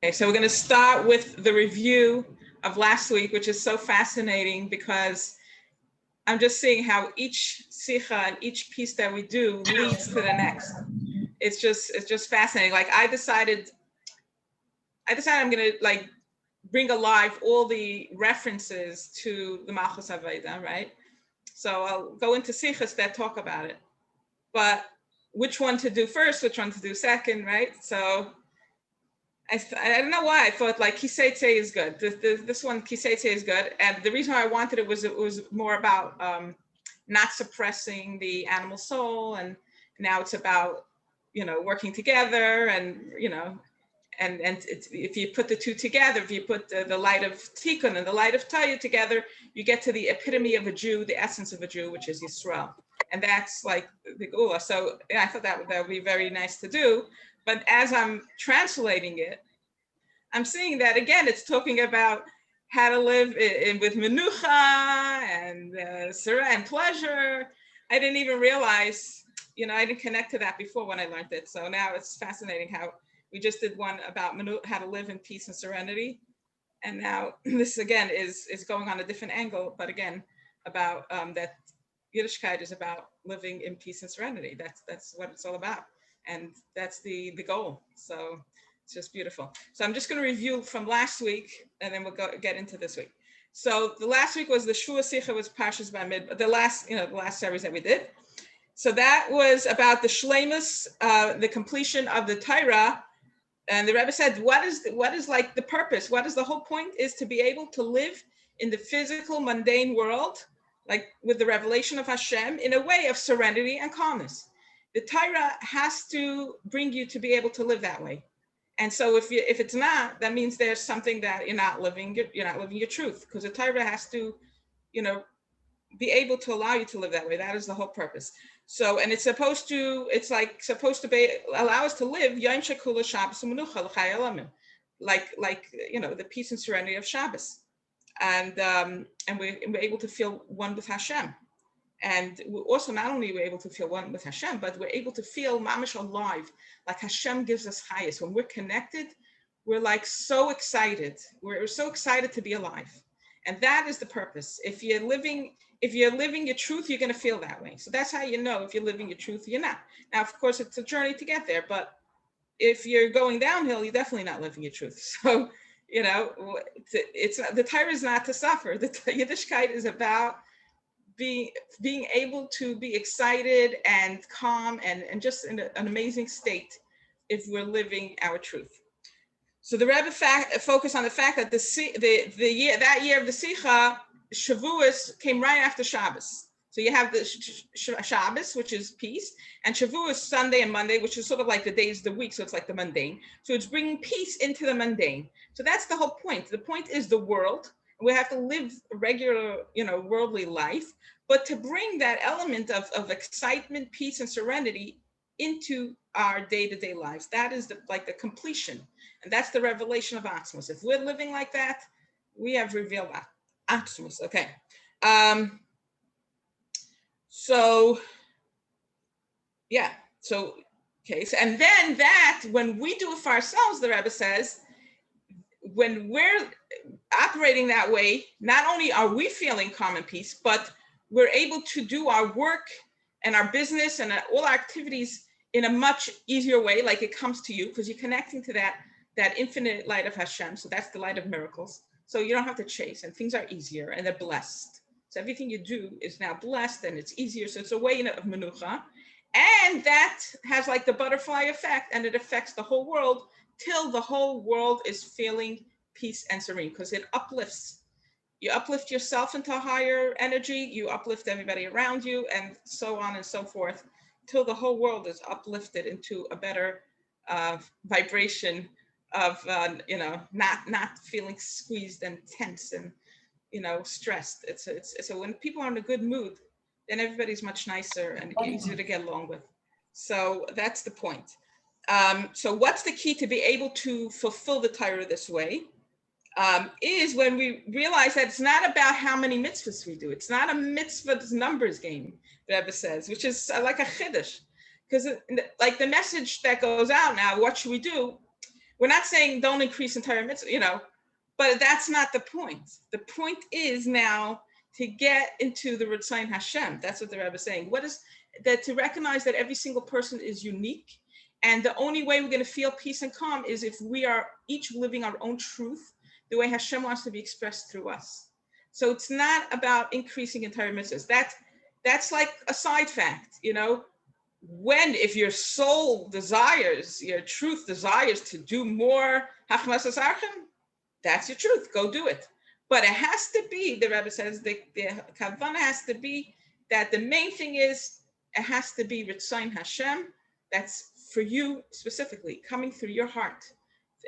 Okay, so we're going to start with the review of last week, which is so fascinating because I'm just seeing how each sicha and each piece that we do leads to the next. It's just fascinating. Like I decided I'm going to bring alive all the references to the Malchus Aveda, right? So I'll go into sichas that talk about it, but which one to do first, which one to do second, right? So I don't know why I thought like Seitzei is good. This one Seitzei is good, and the reason why I wanted it was more about not suppressing the animal soul, and now it's about working together, and and if you put the two together, if you put the light of Tikkun and the light of Taya together, you get to the epitome of a Jew, the essence of a Jew, which is Yisrael, and that's like the Gula. So yeah, I thought that would be very nice to do. But as I'm translating it, I'm seeing that again, it's talking about how to live with menucha and serene and pleasure. I didn't even realize, I didn't connect to that before when I learned it. So now it's fascinating how we just did one about how to live in peace and serenity. And now this again is going on a different angle, but again, about that Yiddishkeit is about living in peace and serenity. That's what it's all about. And that's the goal. So it's just beautiful. So I'm just going to review from last week, and then we'll get into this week. So the last week was the Shua Sicha, was Parshas Bamid, the last series that we did. So that was about the shleimus, the completion of the Torah. And the Rebbe said, what is like the purpose? What is the whole point? Is to be able to live in the physical, mundane world, like with the revelation of Hashem, in a way of serenity and calmness. The Torah has to bring you to be able to live that way. And so if it's not, that means there's something that you're not living your truth, because the Torah has to, be able to allow you to live that way. That is the whole purpose. So, and it's supposed to be allow us to live Yom Shekula Shabbos U'Menucha L'Chai Olamim, like the peace and serenity of Shabbos, and we're able to feel one with Hashem. And we also, not only are we able to feel one with Hashem, but we're able to feel mamish alive, like Hashem gives us chayas. When we're connected, we're like so excited. We're so excited to be alive. And that is the purpose. If you're living your truth, you're going to feel that way. So that's how you know if you're living your truth, you're not. Now, of course, it's a journey to get there, but if you're going downhill, you're definitely not living your truth. So, it's the Torah is not to suffer. The Yiddishkeit is about being able to be excited and calm and just in an amazing state if we're living our truth. So the Rebbe focused on the fact that that year of the sicha, Shavuos came right after Shabbos. So you have the Shabbos, which is peace, and Shavuos, Sunday and Monday, which is sort of like the days of the week, so it's like the mundane. So it's bringing peace into the mundane. So that's the whole point. The point is the world. We have to live a regular, worldly life, but to bring that element of excitement, peace, and serenity into our day-to-day lives. That is the completion. And that's the revelation of Atzmos. If we're living like that, we have revealed Atzmos. Okay. So and then that, when we do it for ourselves, the Rebbe says, when we're operating that way, not only are we feeling calm and peace, but we're able to do our work and our business and all our activities in a much easier way, like it comes to you, because you're connecting to that infinite light of Hashem. So that's the light of miracles. So you don't have to chase, and things are easier, and they're blessed. So everything you do is now blessed, and it's easier. So it's a way of menucha. And that has like the butterfly effect, and it affects the whole world till the whole world is feeling peace and serene, because it uplifts. You uplift yourself into a higher energy, you uplift everybody around you, and so on and so forth, till the whole world is uplifted into a better vibration of, not feeling squeezed and tense and, stressed. So when people are in a good mood, then everybody's much nicer and easier to get along with. So that's the point. So what's the key to be able to fulfill the Torah this way? Is when we realize that it's not about how many mitzvahs we do. It's not a mitzvah's numbers game, the Rebbe says, which is like a chiddush. Because like the message that goes out now, what should we do? we're not saying don't increase in Torah mitzvah, but that's not the point. The point is now to get into the Ritzayin Hashem. That's what the Rebbe is saying. What is that? To recognize that every single person is unique. And the only way we're going to feel peace and calm is if we are each living our own truth, the way Hashem wants to be expressed through us. So it's not about increasing in Torah mitzvahs. That's like a side fact, if your soul desires, your truth desires to do more, that's your truth, go do it. But it has to be, the Rebbe says, the kavanah has to be that the main thing is, it has to be Ritzayin Hashem, that's for you specifically, coming through your heart.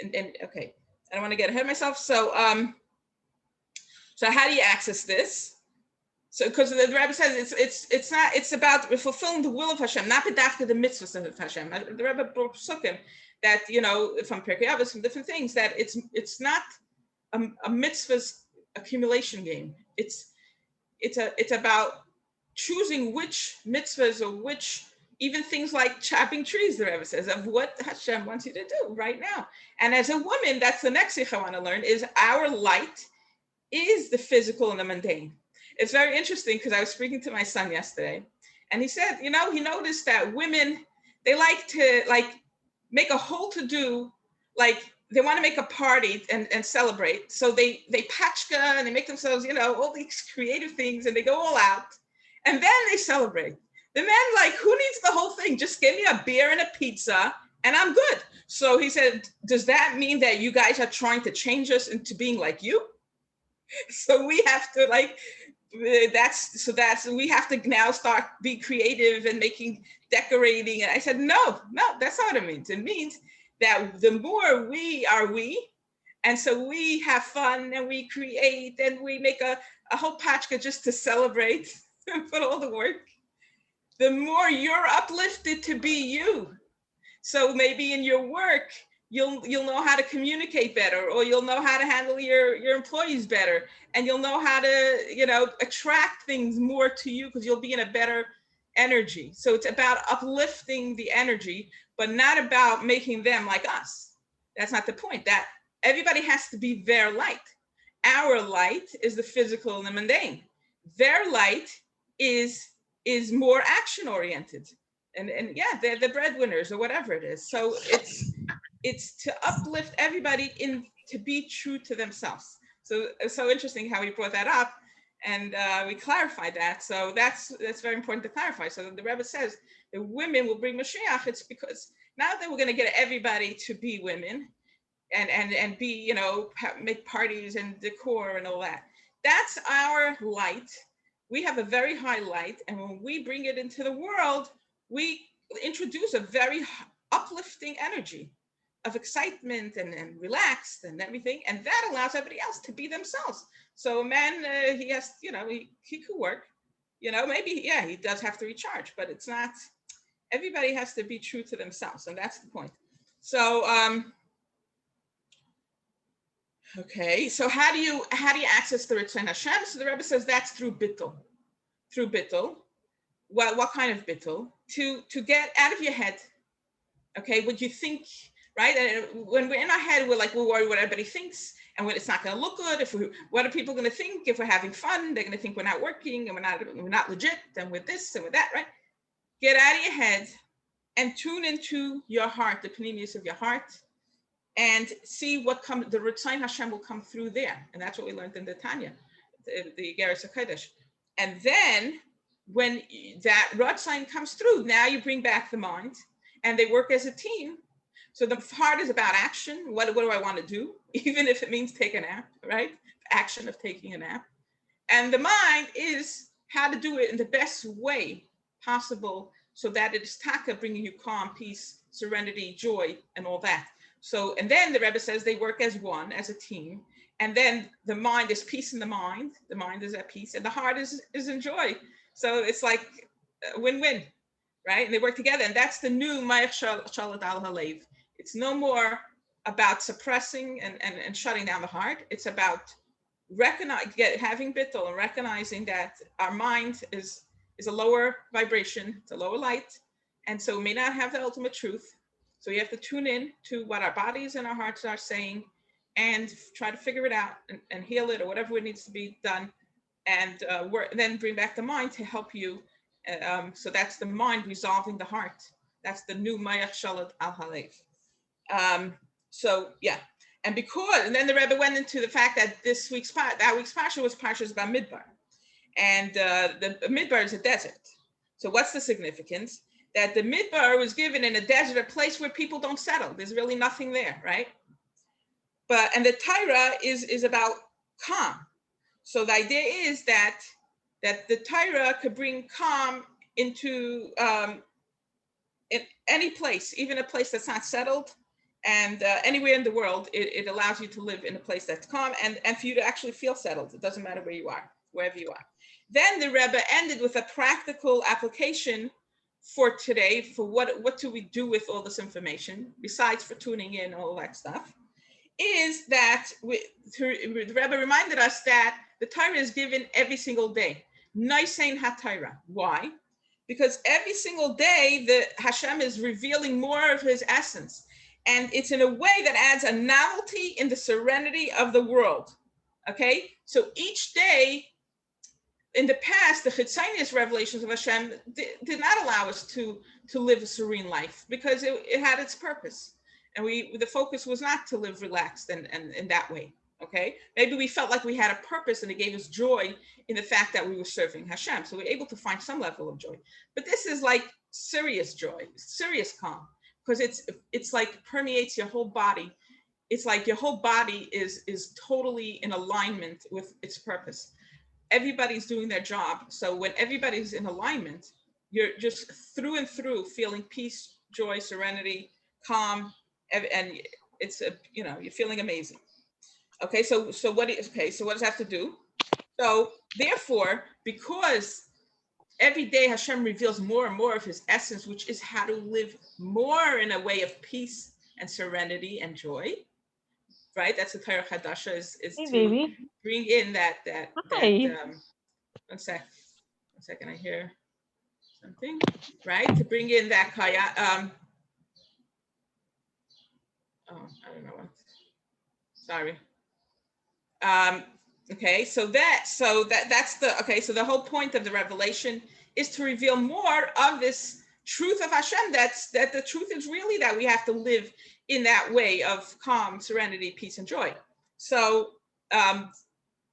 And okay, I don't want to get ahead of myself. So how do you access this? So because the Rebbe says it's about fulfilling the will of Hashem, not the mitzvahs of Hashem. The Rebbe brought sukkim that from Pirkei Avos, from different things, that it's not a mitzvah's accumulation game. It's about choosing which mitzvahs or which, even things like chopping trees, the Rebbe says, of what Hashem wants you to do right now. And as a woman, that's the next thing I want to learn, is our light is the physical and the mundane. It's very interesting because I was speaking to my son yesterday, and he said, he noticed that women, they like to make a whole to-do, they want to make a party and celebrate. So they patchka and they make themselves, all these creative things, and they go all out, and then they celebrate. The men, who needs the whole thing? Just give me a beer and a pizza and I'm good. So he said, does that mean that you guys are trying to change us into being like you? So we have to we have to now start be creative and decorating. And I said, no, that's not what it means. It means that the more we are and so we have fun and we create and we make a whole patchka just to celebrate and put all the work, the more you're uplifted to be you. So maybe in your work, you'll know how to communicate better, or you'll know how to handle your employees better, and you'll know how to attract things more to you because you'll be in a better energy. So it's about uplifting the energy, but not about making them like us. That's not the point. That everybody has to be their light. Our light is the physical and the mundane. Their light is more action oriented, and yeah, they're the breadwinners or whatever it is. So it's to uplift everybody to be true to themselves. So it's so interesting how we brought that up, and we clarified that. So that's very important to clarify. So the Rebbe says the women will bring Mashiach. It's because now that we're going to get everybody to be women and be make parties and decor and all that. That's our light. We have a very high light, and when we bring it into the world, we introduce a very uplifting energy of excitement and relaxed and everything, and that allows everybody else to be themselves. So a man, he has, he could work, maybe, yeah, he does have to recharge, but it's not, everybody has to be true to themselves, and that's the point. So, okay, so how do you access the Ritzayin Hashem? So the Rebbe says that's through bittul. Through bittul. What kind of bittul? To get out of your head. Okay, what you think, right? And when we're in our head, we're worried what everybody thinks, and when it's not going to look good. What are people going to think if we're having fun? They're going to think we're not working and we're not legit, and with this and with that, right? Get out of your head and tune into your heart, the panemius of your heart, and see what comes. The Ritzayin Hashem will come through there, and that's what we learned in the Tanya, the Geras HaKodesh. And then when that Ritzayin comes through, now you bring back the mind, and they work as a team. So the heart is about action. What do I want to do? Even if it means take a nap, right? Action of taking a nap. And the mind is how to do it in the best way possible so that it is taka, bringing you calm, peace, serenity, joy, and all that. So, and then the Rebbe says they work as one, as a team. And then the mind is peace in the mind is at peace, and the heart is in joy. So it's like a win-win, right? And they work together, and that's the new Mayach Shalat al Halev. It's no more about suppressing and shutting down the heart. It's about having bittul and recognizing that our mind is a lower vibration, it's a lower light, and so it may not have the ultimate truth. So we have to tune in to what our bodies and our hearts are saying and try to figure it out and heal it or whatever needs to be done. And then bring back the mind to help you. So that's the mind resolving the heart. That's the new Mayach Shalad al Halev. So yeah, and then the Rebbe went into the fact that that week's Parsha was Parshas Bamidbar, and the Midbar is a desert. So what's the significance? That the Midbar was given in a desert, a place where people don't settle. There's really nothing there, right? And the Torah is about calm. So the idea is that the Torah could bring calm into in any place, even a place that's not settled, and anywhere in the world, it allows you to live in a place that's calm and for you to actually feel settled. It doesn't matter where you are, wherever you are. Then the Rebbe ended with a practical application for today, for what do we do with all this information, besides for tuning in, all that stuff, is that the Rebbe reminded us that the Torah is given every single day. Noisein HaTorah. Why? Because every single day, the Hashem is revealing more of his essence. And it's in a way that adds a novelty in the serenity of the world. Okay? So each day, in the past, the chitzonius revelations of Hashem did not allow us to live a serene life because it had its purpose. And the focus was not to live relaxed and in that way. Okay, maybe we felt like we had a purpose and it gave us joy in the fact that we were serving Hashem. So we're able to find some level of joy. But this is like serious joy, serious calm, because it's like permeates your whole body. It's like your whole body is totally in alignment with its purpose. Everybody's doing their job. So when everybody's in alignment, you're just through and through feeling peace, joy, serenity, calm, and it's you're feeling amazing. Okay, so what does that have to do? So therefore, because every day Hashem reveals more and more of his essence, which is how to live more in a way of peace and serenity and joy, right? That's the Torah Chadasha is Hey, to baby. bring in that Hi. one second, I hear something, right? To bring in that kaya, I don't know what, sorry. Okay, so that's the whole point of the revelation is to reveal more of this truth of Hashem. That the truth is really that we have to live in that way of calm, serenity, peace, and joy. So, and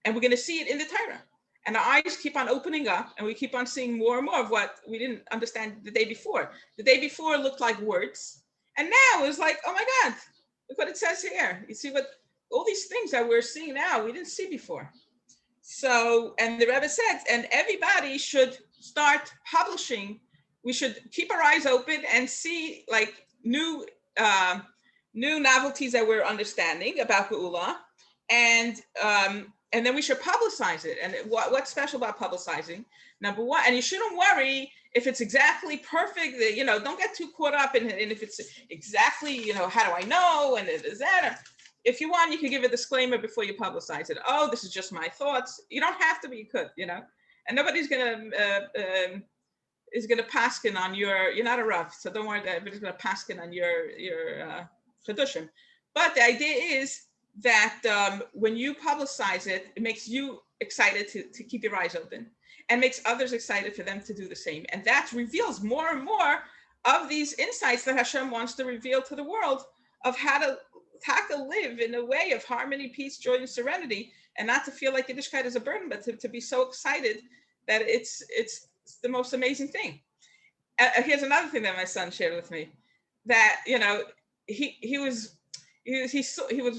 we're going to see it in the Torah, and our eyes keep on opening up, and we keep on seeing more and more of what we didn't understand the day before. The day before looked like words, and now it's like, oh my God, look what it says here. You see what? All these things that we're seeing now, we didn't see before. So, and the Rebbe said, and everybody should start publishing. We should keep our eyes open and see like new novelties that we're understanding about Geula, and then we should publicize it. And what's special about publicizing? Number one, and you shouldn't worry if it's exactly perfect. Don't get too caught up in if it's exactly, how do I know? And is that? If you want, you can give a disclaimer before you publicize it. Oh, this is just my thoughts. You don't have to, but you could, and nobody's gonna paskin on you're not a Rav, so don't worry that everybody's gonna paskin on your chedushim. But the idea is that when you publicize it, it makes you excited to keep your eyes open and makes others excited for them to do the same. And that reveals more and more of these insights that Hashem wants to reveal to the world of how to live in a way of harmony, peace, joy, and serenity, and not to feel like Yiddishkeit is a burden, but to be so excited that it's the most amazing thing. Here's another thing that my son shared with me, that he was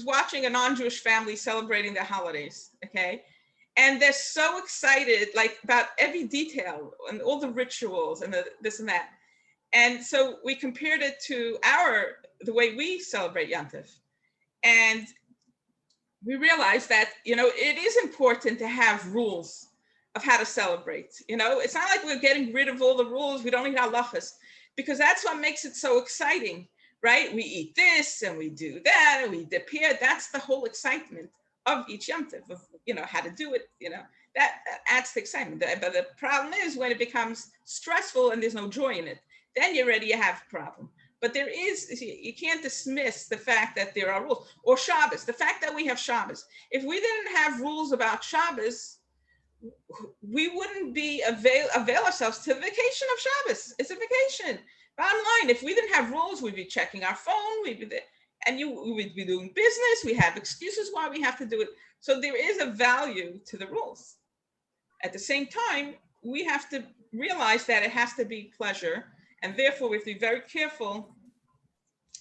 watching a non-Jewish family celebrating their holidays, okay, and they're so excited like about every detail and all the rituals and this and that, and so we compared it to the way we celebrate Yom Tov. And we realized that, it is important to have rules of how to celebrate. It's not like we're getting rid of all the rules. We don't need halachas, because that's what makes it so exciting, right? We eat this and we do that and we dip here. That's the whole excitement of each Yom Tov, of, how to do it, that adds to excitement. But the problem is when it becomes stressful and there's no joy in it, then you have a problem. But there is, you can't dismiss the fact that there are rules. Or Shabbos, the fact that we have Shabbos. If we didn't have rules about Shabbos, we wouldn't be avail ourselves to the vacation of Shabbos. It's a vacation. Bottom line, if we didn't have rules, we'd be checking our phone, we'd be doing business, we have excuses why we have to do it. So there is a value to the rules. At the same time, we have to realize that it has to be pleasure, and therefore we have to be very careful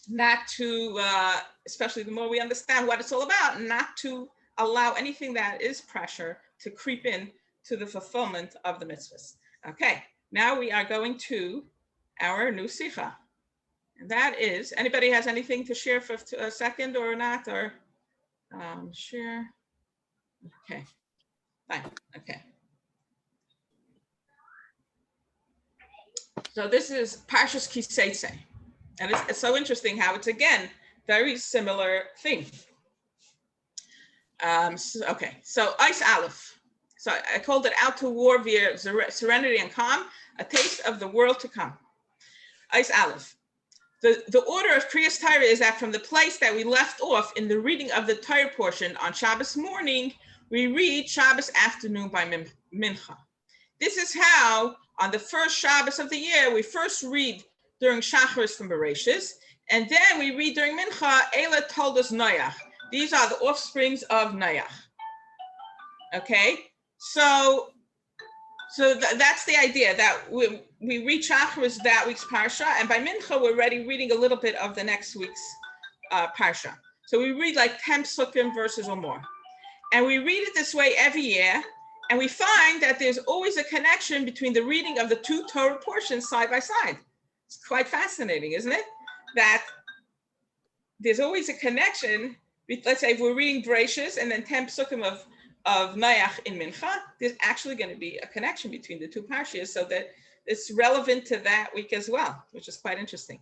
not to, especially the more we understand what it's all about, not to allow anything that is pressure to creep in to the fulfillment of the mitzvahs. Okay, now we are going to our new sicha. And that is, anybody has anything to share for a second or not, or share? Okay, fine, okay. So this is Parshas Seitzei. And it's so interesting how it's, again, very similar thing. So Ice Aleph. So I called it Out to War via Serenity and Calm, a taste of the world to come. Ice Aleph. The order of Kriyas Torah is that from the place that we left off in the reading of the Torah portion on Shabbos morning, we read Shabbos afternoon by Mincha. This is how, on the first Shabbos of the year, we first read during Shacharis from Bereshis, and then we read during Mincha, Eila told us Noach. These are the offsprings of Noach. Okay, so that's the idea, that we read Shacharis that week's Parsha, and by Mincha, we're already reading a little bit of the next week's Parsha. So we read like 10 psukim verses or more. And we read it this way every year, and we find that there's always a connection between the reading of the two Torah portions side by side. It's quite fascinating, isn't it? That there's always a connection. Let's say if we're reading Bereshis and then 10 psukim of Noach in Mincha, there's actually going to be a connection between the two parshas, so that it's relevant to that week as well, which is quite interesting.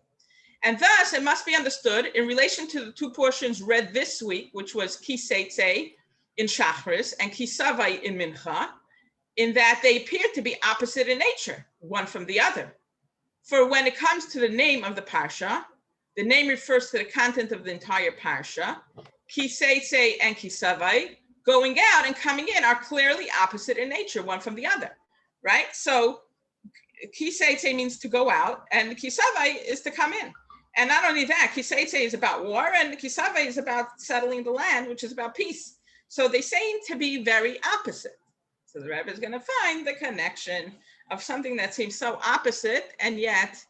And thus, it must be understood in relation to the two portions read this week, which was Ki Seitzei in Shacharis and Ki Savai in Mincha, in that they appear to be opposite in nature, one from the other. For when it comes to the name of the parsha, the name refers to the content of the entire parsha. Ki Seitzei and Ki Savai, going out and coming in, are clearly opposite in nature, one from the other, right? So Ki Seitzei means to go out, and Ki Savai is to come in. And not only that, Ki Seitzei is about war, and Ki Savai is about settling the land, which is about peace. So they seem to be very opposite. So the Rebbe is going to find the connection of something that seems so opposite, and yet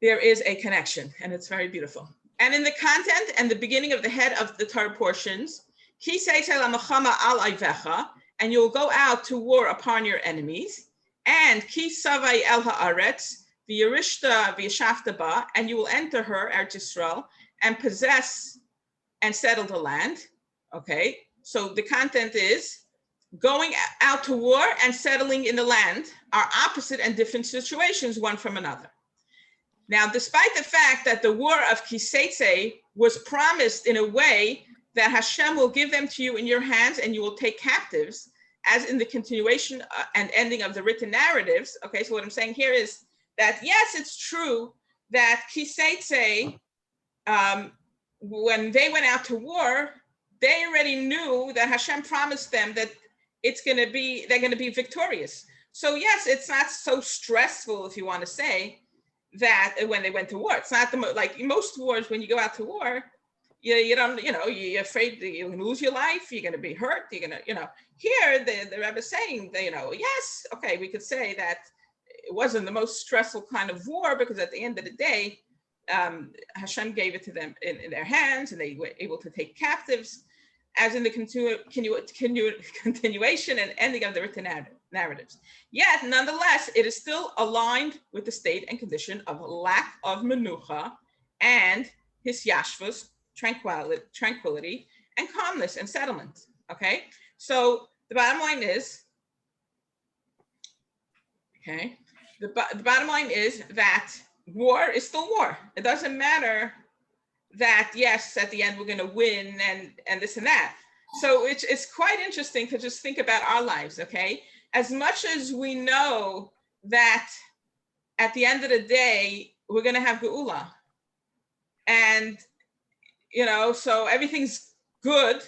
there is a connection, and it's very beautiful. And in the content and the beginning of the head of the Torah portions, Ki Seitzei lamachama al ayvecha, and you'll go out to war upon your enemies, and Ki Savai el haaretz, v'yirishta v'yashafta ba, and you will enter her, Eretz Yisrael, and possess and settle the land. Okay, so the content is going out to war and settling in the land are opposite and different situations, one from another. Now, despite the fact that the war of Ki Seitzei was promised in a way that Hashem will give them to you in your hands and you will take captives, as in the continuation and ending of the written narratives. Okay, so what I'm saying here is that, yes, it's true that Ki Seitzei, when they went out to war, they already knew that Hashem promised them that they're going to be victorious. So yes, it's not so stressful, if you want to say, that when they went to war. It's not like most wars, when you go out to war, you don't, you're afraid that you're going to lose your life, you're going to be hurt, you're going to, here the Rebbe is saying that, yes, okay, we could say that it wasn't the most stressful kind of war, because at the end of the day, Hashem gave it to them in their hands, and they were able to take captives, as in the continuation and ending of the written narratives. Yet, nonetheless, it is still aligned with the state and condition of lack of menucha and his yashvus, tranquility, and calmness and settlement. Okay, so the bottom line is, the bottom line is that war is still war. It doesn't matter that, yes, at the end we're going to win and this and that. So it's quite interesting to just think about our lives, okay? As much as we know that at the end of the day, we're going to have Geula, and so everything's good.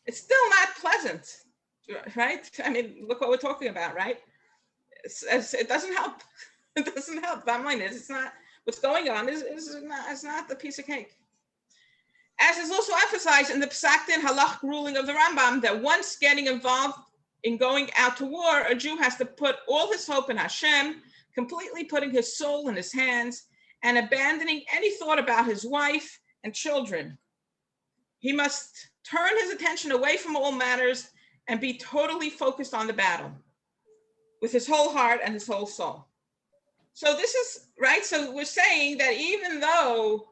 It's still not pleasant, right? I mean, look what we're talking about, right? It doesn't help. It doesn't help. Bottom line is, it's not what's going on. It's not the piece of cake. As is also emphasized in the Psaktin Halach ruling of the Rambam, that once getting involved in going out to war, a Jew has to put all his hope in Hashem, completely putting his soul in his hands, and abandoning any thought about his wife and children. He must turn his attention away from all matters and be totally focused on the battle with his whole heart and his whole soul. So this is, right? So we're saying that even though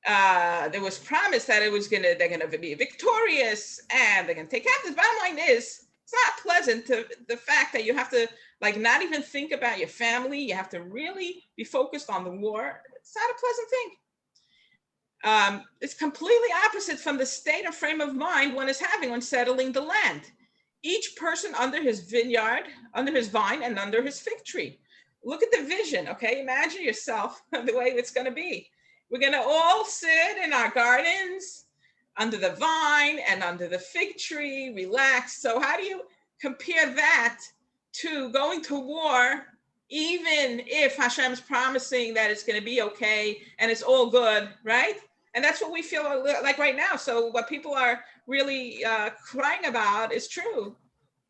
there was promise that they're gonna be victorious and they're gonna take captives, bottom line is, it's not pleasant to the fact that you have to not even think about your family. You have to really be focused on the war. It's not a pleasant thing. It's completely opposite from the state of frame of mind one is having when settling the land. Each person under his vineyard, under his vine, and under his fig tree. Look at the vision, okay? Imagine yourself the way it's gonna be. We're gonna all sit in our gardens, under the vine and under the fig tree, relax. So how do you compare that to going to war, even if Hashem's promising that it's gonna be okay and it's all good, right? And that's what we feel like right now. So what people are really crying about is true.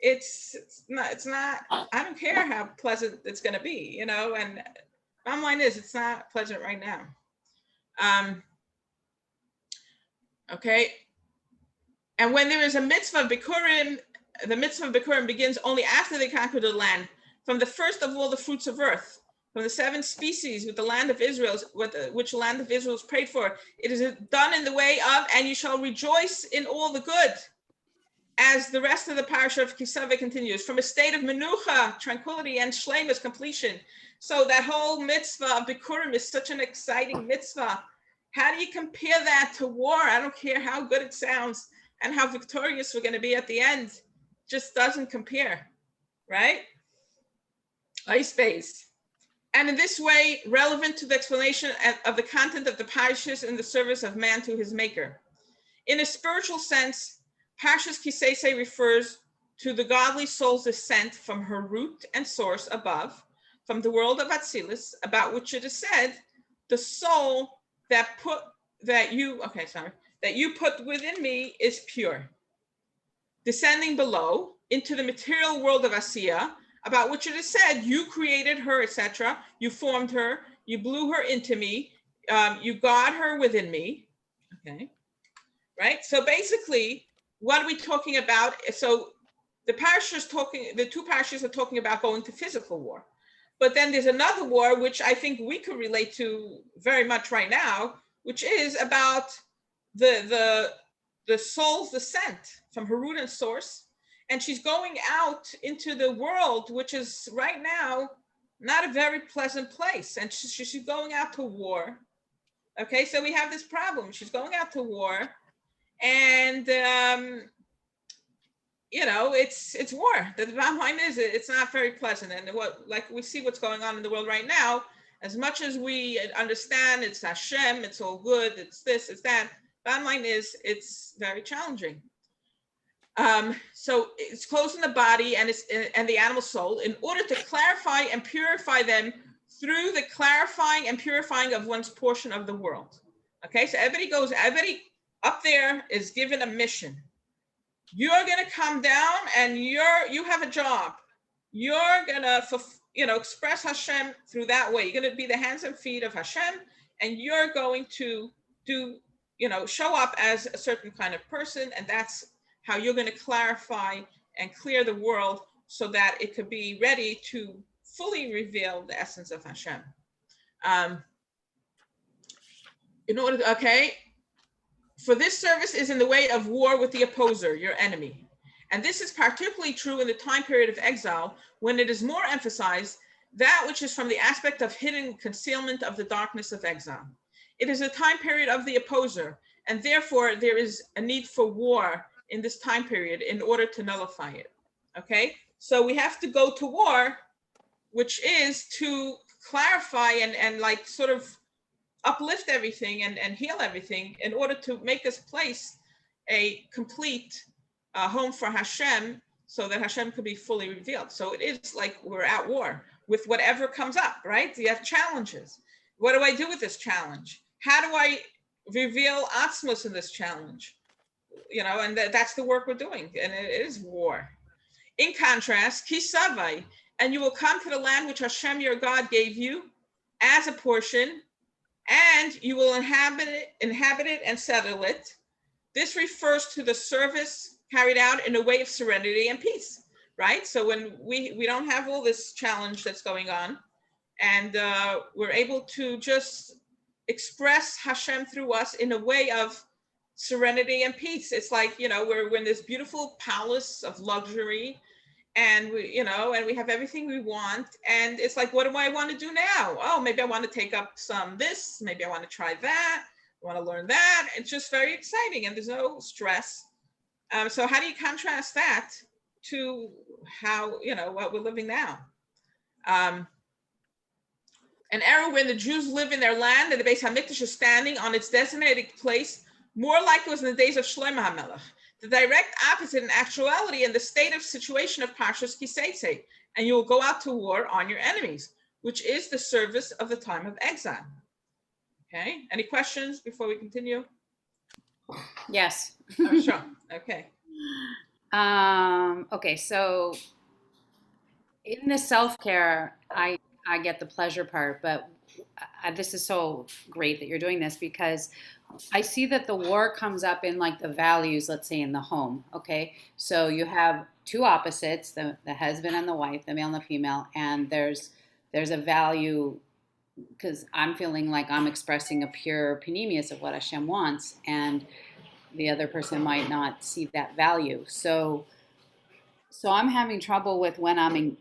It's not, I don't care how pleasant it's gonna be, and bottom line is, it's not pleasant right now. Okay. And when there is a mitzvah of Bikurim, the mitzvah of Bikurim begins only after they conquer the land, from the first of all the fruits of earth, from the 7 species with the land of Israel, which the land of Israel is prayed for. It is done in the way of, and you shall rejoice in all the good. As the rest of the parasha of Kisave continues, from a state of menucha, tranquility, and shleimus, completion. So that whole mitzvah of Bikurim is such an exciting mitzvah. How do you compare that to war? I don't care how good it sounds and how victorious we're going to be at the end. Just doesn't compare, right? Ice space. And in this way, relevant to the explanation of the content of the Parshas in the service of man to his maker. In a spiritual sense, Parshas Seitzei refers to the godly soul's descent from her root and source above, from the world of Atzilus, about which it is said, the soul that you put within me is pure. Descending below into the material world of Asiya, about which it is said, you created her, etc. You formed her, you blew her into me, you got her within me. Okay, right? So basically, what are we talking about? So the two parshas are talking about going to physical war. But then there's another war, which I think we could relate to very much right now, which is about the soul's descent from her root and source. And she's going out into the world, which is right now not a very pleasant place. And she's going out to war. Okay, so we have this problem. She's going out to war. And, it's war. The bottom line is it's not very pleasant. And we see what's going on in the world right now, as much as we understand it's Hashem, it's all good, it's this, it's that, bottom line is it's very challenging. So it's closing the body and the animal soul in order to clarify and purify them through the clarifying and purifying of one's portion of the world. Okay, so everybody up there is given a mission. You're gonna come down and you have a job. You're gonna express Hashem through that way. You're gonna be the hands and feet of Hashem, and you're going to show up as a certain kind of person, and that's how you're going to clarify and clear the world so that it could be ready to fully reveal the essence of Hashem. For this service is in the way of war with the opposer, your enemy. And this is particularly true in the time period of exile, when it is more emphasized that which is from the aspect of hidden concealment of the darkness of exile. It is a time period of the opposer, and therefore there is a need for war in this time period in order to nullify it. Okay, so we have to go to war, which is to clarify and uplift everything and heal everything in order to make this place a complete home for Hashem, so that Hashem could be fully revealed. So it is like we're at war with whatever comes up, right? You have challenges. What do I do with this challenge? How do I reveal Atzmos in this challenge? And that's the work we're doing, and it is war. In contrast, Kisavai, and you will come to the land which Hashem your God gave you as a portion, and you will inhabit it and settle it. This refers to the service carried out in a way of serenity and peace, right? So when we don't have all this challenge that's going on, and we're able to just express Hashem through us in a way of serenity and peace. It's like, we're in this beautiful palace of luxury, and we have everything we want. And it's like, what do I want to do now? Oh, maybe I want to take up this, maybe I want to try that, I want to learn that. It's just very exciting, and there's no stress. So how do you contrast that to how, what we're living now? An era when the Jews live in their land and the Beis HaMikdash is standing on its designated place, more like it was in the days of Shlomo HaMelech. The direct opposite in actuality in the state of situation of Parshas Seitzei, and you will go out to war on your enemies, which is the service of the time of exile. Okay, any questions before we continue? Yes. Oh, sure. Okay. Okay, so in the self-care, I get the pleasure part, but this is so great that you're doing this, because I see that the war comes up in like the values, let's say in the home. Okay, so you have two opposites, the husband and the wife, the male and the female, and there's a value, because I'm feeling like I'm expressing a pure panemius of what Hashem wants, and the other person might not see that value. So I'm having trouble with when I'm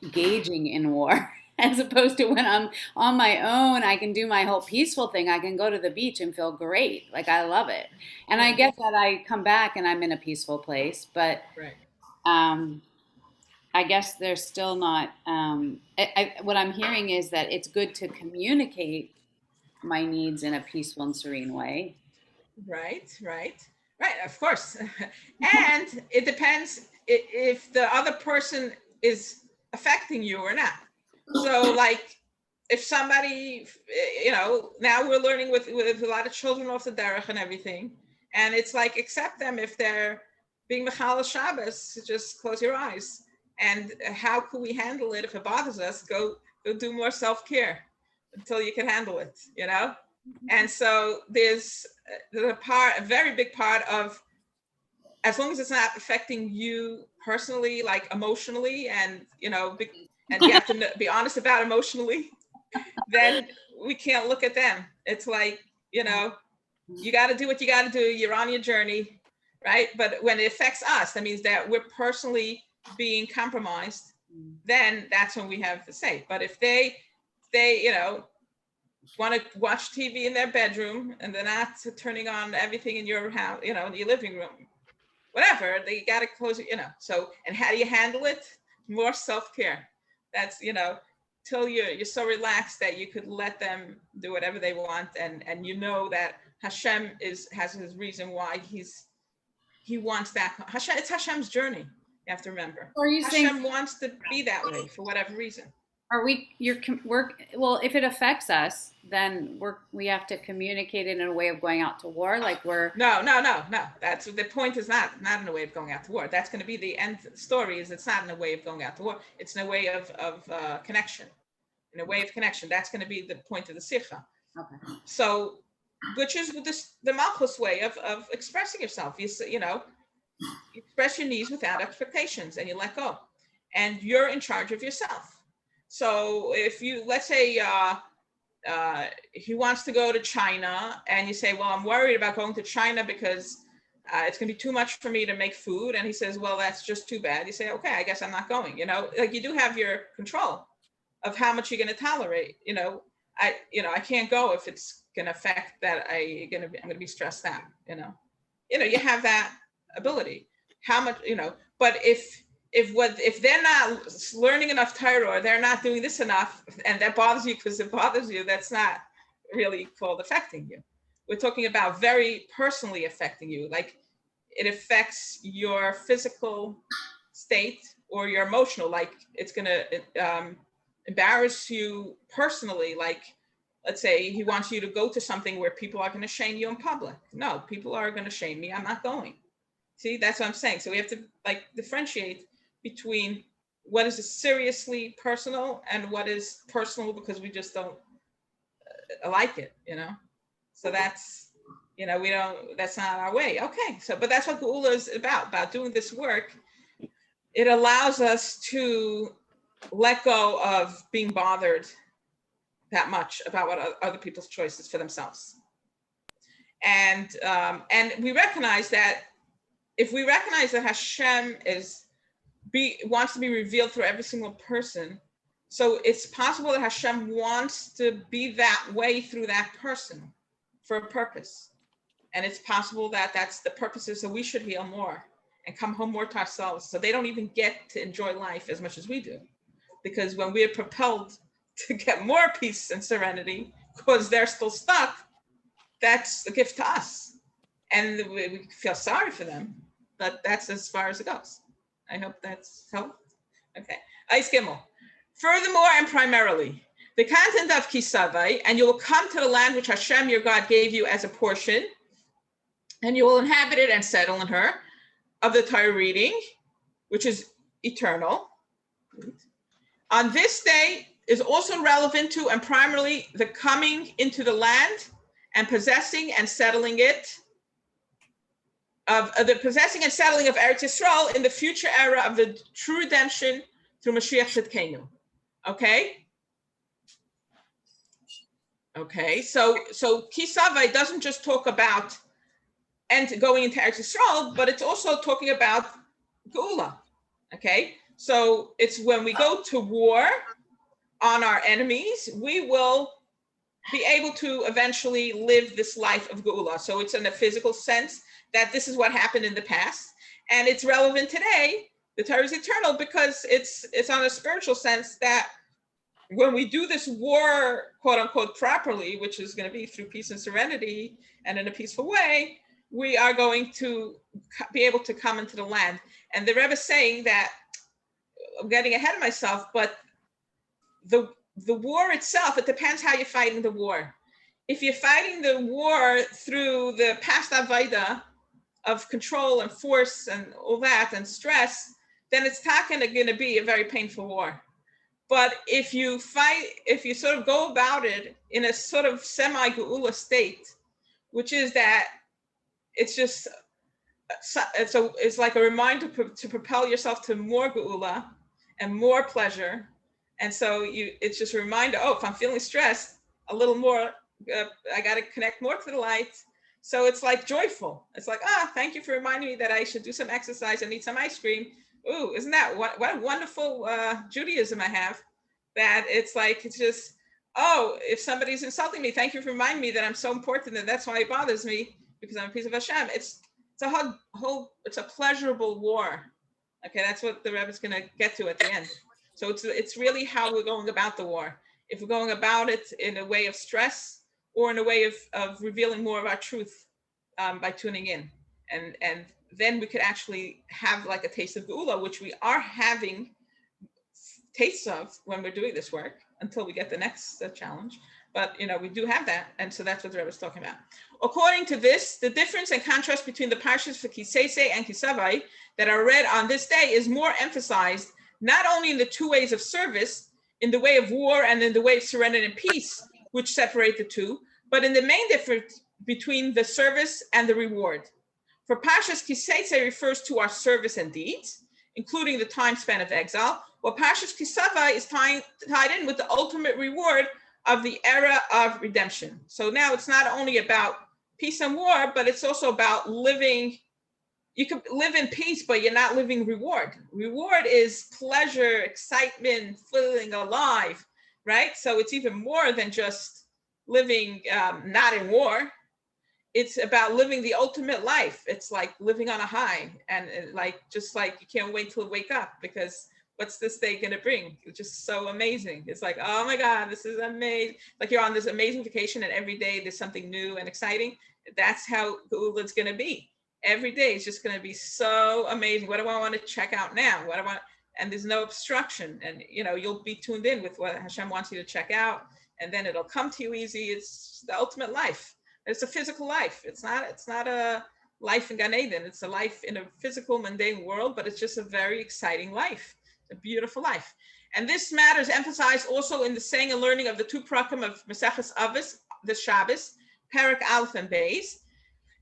engaging in war, as opposed to when I'm on my own. I can do my whole peaceful thing. I can go to the beach and feel great. Like, I love it. And I get that I come back and I'm in a peaceful place, but Right. I guess there's still not, what I'm hearing is that it's good to communicate my needs in a peaceful and serene way. Right, of course. And it depends if the other person is affecting you or not. So like, if somebody, now we're learning with a lot of children off the derech and everything, and it's like, accept them if they're being mechal Shabbos, just close your eyes. And how can we handle it if it bothers us? Go do more self-care until you can handle it, And so there's a very big part of, as long as it's not affecting you personally, like emotionally, and and you have to be honest about emotionally, then we can't look at them. It's like, you got to do what you got to do. You're on your journey, right? But when it affects us, that means that we're personally being compromised. Then that's when we have to say. But if they want to watch TV in their bedroom and they're not turning on everything in your house, in your living room, whatever, they got to close it, So, and how do you handle it? More self-care. That's, till you're so relaxed that you could let them do whatever they want, and that Hashem has his reason why he wants that. Hashem, it's Hashem's journey. You have to remember. Hashem wants to be that way for whatever reason. Well, if it affects us, then we have to communicate it in a way of going out to war. Like No. That's the point. Is not in a way of going out to war. That's going to be the end story. Is it's not in a way of going out to war. It's in a way of connection. In a way of connection. That's going to be the point of the sicha. Okay. So, which is the malchus way of expressing yourself. You express your needs without expectations, and you let go, and you're in charge of yourself. So if let's say he wants to go to China, and you say, well, I'm worried about going to China because it's going to be too much for me to make food. And he says, well, that's just too bad. You say, okay, I guess I'm not going, like you do have your control of how much you're going to tolerate. I can't go if it's going to affect that I'm going to be stressed out, you have that ability. How much, but if they're not learning enough Torah, or they're not doing this enough, and that bothers you because it bothers you, that's not really called affecting you. We're talking about very personally affecting you, like it affects your physical state or your emotional, like it's going to embarrass you personally. Like, let's say he wants you to go to something where people are going to shame you in public. No, people are going to shame me. I'm not going. See, that's what I'm saying. So we have to like differentiate between what is seriously personal and what is personal because we just don't like it, you know? So that's, you know, we don't, that's not our way. Okay. So, but that's what Geula is about doing this work. It allows us to let go of being bothered that much about what other people's choices for themselves. And we recognize that if we recognize that Hashem wants to be revealed through every single person, so it's possible that Hashem wants to be that way through that person for a purpose. And it's possible that that's the purpose is that we should heal more and come home more to ourselves. So they don't even get to enjoy life as much as we do. Because when we are propelled to get more peace and serenity, because they're still stuck, that's a gift to us. And we feel sorry for them, but that's as far as it goes. I hope that's helped. Okay. Ice Gimel. Furthermore and primarily, the content of Kisavai, and you will come to the land which Hashem your God gave you as a portion, and you will inhabit it and settle in her, of the Torah reading, which is eternal. On this day is also relevant to and primarily the coming into the land and possessing and settling it, of the possessing and settling of Eretz Yisrael in the future era of the true redemption through Mashiach Tzidkenu. Okay? Okay, so Kisavai doesn't just talk about and going into Eretz Yisrael, but it's also talking about Geula. Okay, so it's when we go to war on our enemies, we will be able to eventually live this life of Geula. So it's in a physical sense that this is what happened in the past, and it's relevant today. The Torah is eternal because it's on a spiritual sense that when we do this war, quote unquote, properly, which is going to be through peace and serenity and in a peaceful way, we are going to be able to come into the land. And the Rebbe is saying that, I'm getting ahead of myself, but the war itself, it depends how you're fighting the war. If you're fighting the war through the past avodah of control and force and all that and stress, then it's not going to be a very painful war. But if you sort of go about it in a sort of semi-geula state, which is that it's just, it's like a reminder to propel yourself to more geula and more pleasure. And so it's just a reminder, oh, if I'm feeling stressed, a little more, I got to connect more to the light. So it's like joyful. It's like, thank you for reminding me that I should do some exercise and eat some ice cream. Ooh, isn't that what a wonderful Judaism I have, that it's like, it's just, oh, if somebody's insulting me, thank you for reminding me that I'm so important and that's why it bothers me, because I'm a piece of Hashem. It's a pleasurable war. Okay, that's what the Rebbe is going to get to at the end. So it's really how we're going about the war. If we're going about it in a way of stress or in a way of revealing more of our truth by tuning in. And then we could actually have like a taste of Geula, which we are having tastes of when we're doing this work until we get the next challenge. But, we do have that. And so that's what the Rebbe is talking about. According to this, the difference and contrast between the Parshas for Seitzei and Kisavai that are read on this day is more emphasized, not only in the two ways of service, in the way of war and in the way of serenity and peace, which separate the two, but in the main difference between the service and the reward. For Parshas Seitzei refers to our service and deeds, including the time span of exile, while Parshas Kisavai is tied in with the ultimate reward of the era of redemption. So now it's not only about peace and war, but it's also about living. You can live in peace, but you're not living reward. Reward is pleasure, excitement, feeling alive, right? So it's even more than just living not in war. It's about living the ultimate life. It's like living on a high, and like just like you can't wait till wake up, because what's this day going to bring? It's just so amazing. It's like, oh my God, this is amazing. Like you're on this amazing vacation and every day there's something new and exciting. That's how Geula is going to be. Every day it's just going to be so amazing. What do I want to check out now? What do I want? And there's no obstruction. And, you'll be tuned in with what Hashem wants you to check out. And then it'll come to you easy. It's the ultimate life. It's a physical life. It's not a life in Gan Eden. It's a life in a physical, mundane world, but it's just a very exciting life. A beautiful life. And this matter is emphasized also in the saying and learning of the two prakim of Maseches Avos, the Shabbos, Perek Aleph and Beis.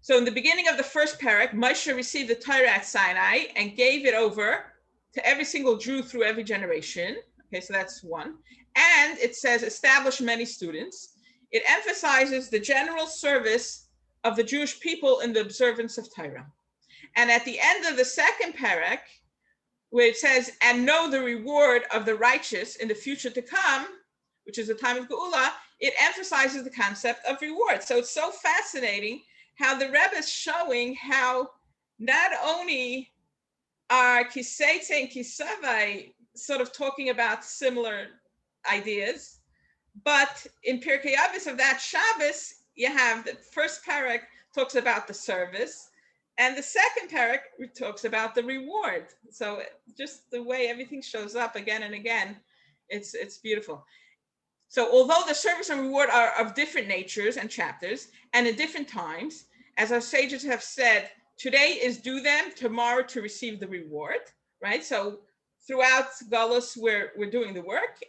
So in the beginning of the first Perek, Moshe received the Torah at Sinai and gave it over to every single Jew through every generation. Okay, so that's one. And it says, establish many students. It emphasizes the general service of the Jewish people in the observance of Torah. And at the end of the second Perek, where it says, and know the reward of the righteous in the future to come, which is the time of Geula, it emphasizes the concept of reward. So it's so fascinating how the Rebbe is showing how not only are Ki Seitzei and Ki Savai sort of talking about similar ideas, but in Pirkei Avos of that Shabbos, you have the first parak talks about the service, and the second parak talks about the reward. So just the way everything shows up again and again, it's beautiful. So although the service and reward are of different natures and chapters and in different times, as our sages have said, today is do them, tomorrow to receive the reward, right? So throughout Galus, we're doing the work,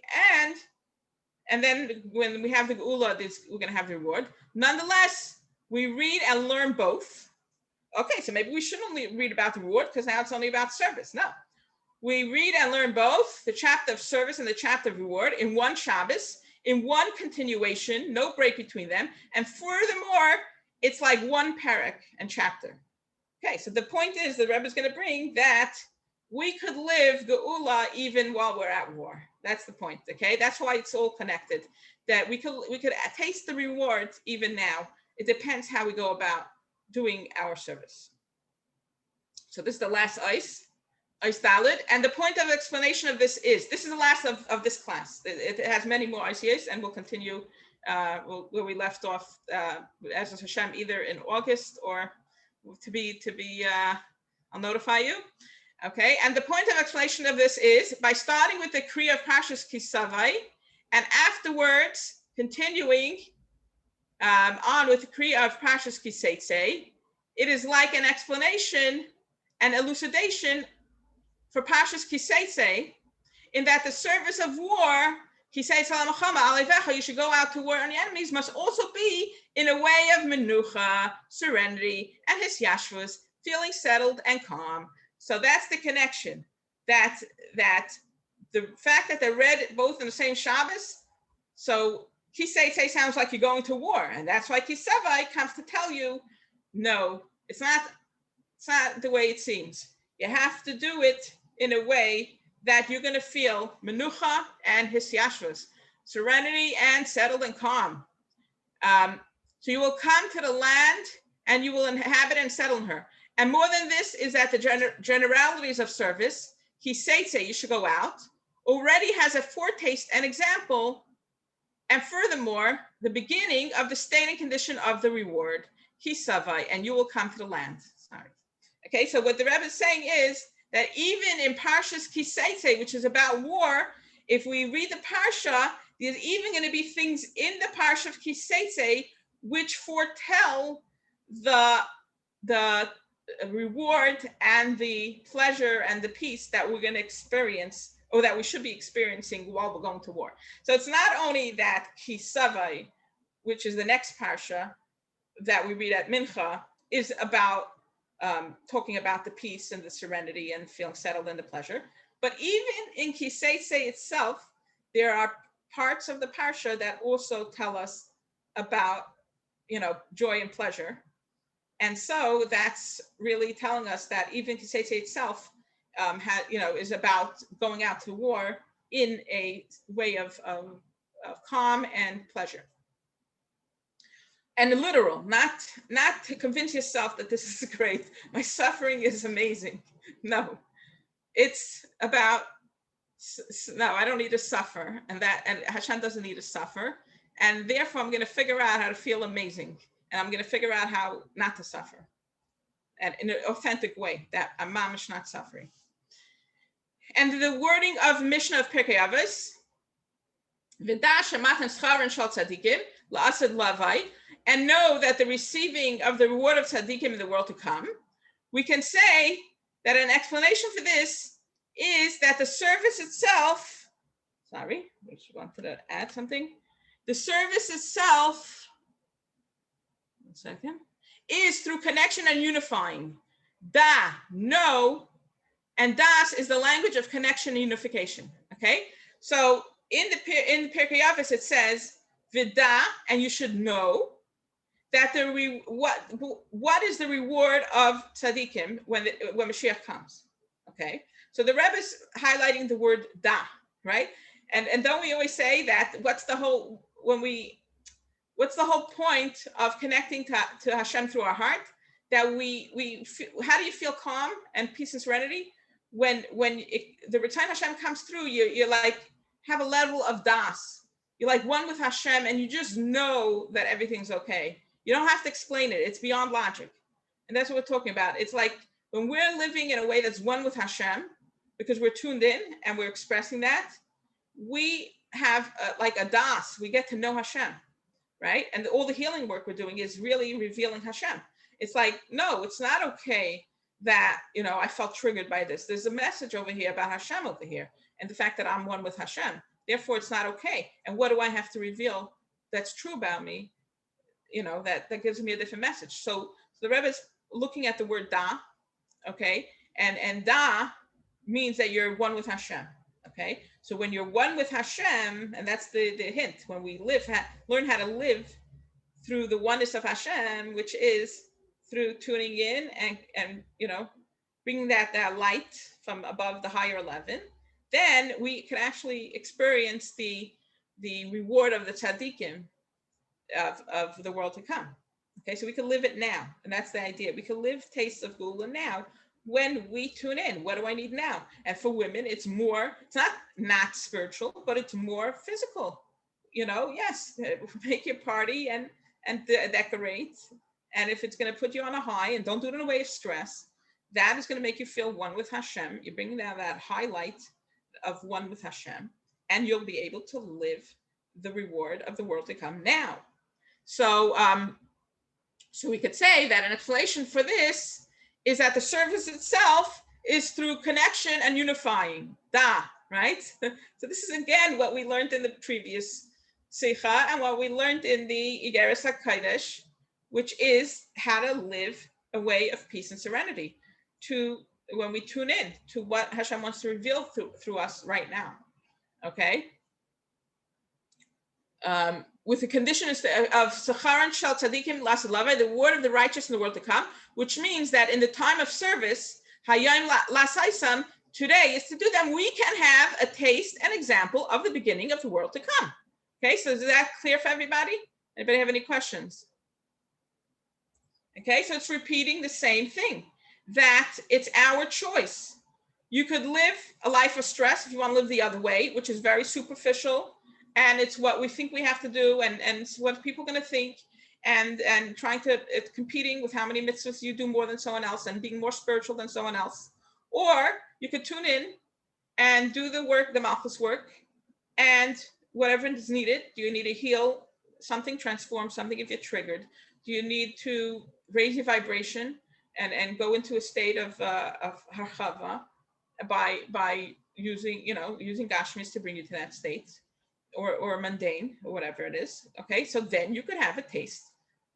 and then when we have the Geula, we're going to have the reward. Nonetheless, we read and learn both. Okay, so maybe we shouldn't only read about the reward because now it's only about service. No, we read and learn both the chapter of service and the chapter of reward in one Shabbos, in one continuation, no break between them. And furthermore, it's like one parak and chapter. Okay, so the point is the Rebbe is going to bring that we could live Geula even while we're at war. That's the point, okay? That's why it's all connected, that we could taste the rewards even now. It depends how we go about doing our service. So this is the last ice Dalit. And the point of explanation of this is the last of this class. It has many more ICAs, and we'll continue where we left off, as Hashem, either in August or to be I'll notify you. Okay, and the point of explanation of this is by starting with the Kriya of Parshas Ki Savai, and afterwards continuing on with the Kriya of Parshas Ki Seitzei. It is like an explanation and elucidation for Parshas Ki Seitzei, in that the service of war, Ki Seitzei Alevecha, you should go out to war on the enemies, must also be in a way of menucha, serenity, and hisyashvus, feeling settled and calm. So that's the connection, that the fact that they're read both in the same Shabbos, so Ki Seitzei sounds like you're going to war, and that's why Ki Savai comes to tell you, no, it's not the way it seems. You have to do it in a way that you're going to feel menucha and hisyashvus, serenity and settled and calm. So you will come to the land and you will inhabit and settle in her. And more than this is that the generalities of service, Ki Seitzei, you should go out, already has a foretaste and example, and furthermore, the beginning of the state and condition of the reward, Ki Savai, and you will come to the land. Sorry. Okay, so what the Rebbe is saying is that even in Parshas Ki Seitzei, which is about war, if we read the Parsha, there's even going to be things in the Parsha of Ki Seitzei which foretell the reward and the pleasure and the peace that we're going to experience, or that we should be experiencing while we're going to war. So it's not only that Ki Savai, which is the next Parsha that we read at Mincha, is about talking about the peace and the serenity and feeling settled in the pleasure, but even in Ki Seitzei itself, there are parts of the Parsha that also tell us about, joy and pleasure. And so that's really telling us that even Ki Seitzei itself is about going out to war in a way of calm and pleasure. And literal, not to convince yourself that this is great. My suffering is amazing. No, it's about no, I don't need to suffer, and Hashem doesn't need to suffer, and therefore I'm going to figure out how to feel amazing, and I'm going to figure out how not to suffer, and in an authentic way that I'm mamish not suffering. And the wording of Mishnah of Pirkei Avos, and know that the receiving of the reward of tzaddikim in the world to come. We can say that an explanation for this is that the service itself, I just wanted to add something. The service itself, one second, is through connection and unifying. Da, know, and das is the language of connection and unification. Okay, so in the Pirkei Avos it says vida, and you should know that what is the reward of tzaddikim when Mashiach comes. Okay, so the Rebbe is highlighting the word da, right? And don't we always say that what's the whole point of connecting to Hashem through our heart? That how do you feel calm and peace and serenity when the return Hashem comes through? You're like have a level of das. You're like one with Hashem, and you just know that everything's okay. You don't have to explain it. It's beyond logic. And that's what we're talking about. It's like when we're living in a way that's one with Hashem, because we're tuned in and we're expressing that, we have like a das. We get to know Hashem, right? And all the healing work we're doing is really revealing Hashem. It's like, no, it's not okay that, I felt triggered by this. There's a message over here about Hashem over here and the fact that I'm one with Hashem. Therefore, it's not okay. And what do I have to reveal that's true about me? That gives me a different message. So the Rebbe is looking at the word da, okay? And da means that you're one with Hashem, okay? So when you're one with Hashem, and that's the hint, when we learn how to live through the oneness of Hashem, which is through tuning in and bringing that light from above the higher 11, then we can actually experience the reward of the tzaddikim of the world to come. Okay, so we can live it now, and that's the idea. We can live tastes of Gula now when we tune in. What do I need now? And for women, it's not spiritual, but it's more physical. Yes, make your party and decorate. And if it's going to put you on a high, and don't do it in a way of stress, that is going to make you feel one with Hashem. You're bringing down that highlight of one with Hashem, and you'll be able to live the reward of the world to come now. So we could say that an explanation for this is that the service itself is through connection and unifying. Da, right? So this is again what we learned in the previous sicha and what we learned in the Igeres HaKodesh, which is how to live a way of peace and serenity when we tune in to what Hashem wants to reveal through us right now. Okay? With the condition of Sacharan Shel Tzadikim Lasalava, the word of the righteous in the world to come, which means that in the time of service, Hayom Lasaisam, today is to do them, we can have a taste and example of the beginning of the world to come. Okay, so is that clear for everybody? Anybody have any questions? Okay, so it's repeating the same thing, that it's our choice. You could live a life of stress if you want to live the other way, which is very superficial, and it's what we think we have to do, and it's what people are going to think, and it's competing with how many mitzvahs you do more than someone else, and being more spiritual than someone else. Or you could tune in and do the work, the Malchus work, and whatever is needed. Do you need to heal something, transform something if you're triggered? Do you need to raise your vibration and go into a state of harchava by using gashmis to bring you to that state, or mundane, or whatever it is. Okay, so then you could have a taste.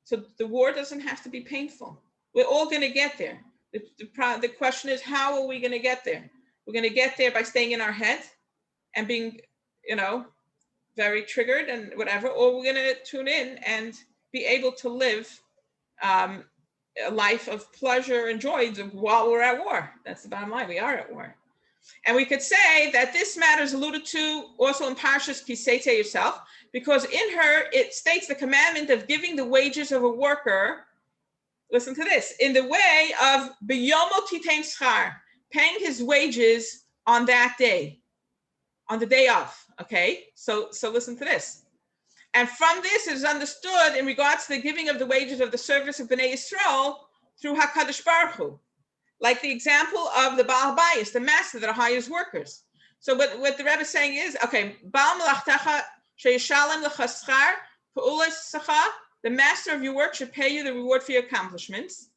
So the war doesn't have to be painful. We're all going to get there. The question is, how are we going to get there? We're going to get there by staying in our head and being, very triggered and whatever, or we're going to tune in and be able to live a life of pleasure and joy while we're at war. That's the bottom line. We are at war. And we could say that this matter is alluded to also in Parshas Ki Seitzei yourself, because in her it states the commandment of giving the wages of a worker, listen to this, in the way of biyomo titein schar, paying his wages on that day. on the day of. Okay, so listen to this. And from this is understood in regards to the giving of the wages of the service of Bnei Yisrael through HaKadosh Baruch Hu. Like the example of the Baal Bayis, the master that hires workers. So what the Rebbe is saying is, okay, Baal Melachtecha Sheyishalem Lecha Schar Pa'ulas Sacha, the master of your work should pay you the reward for your accomplishments.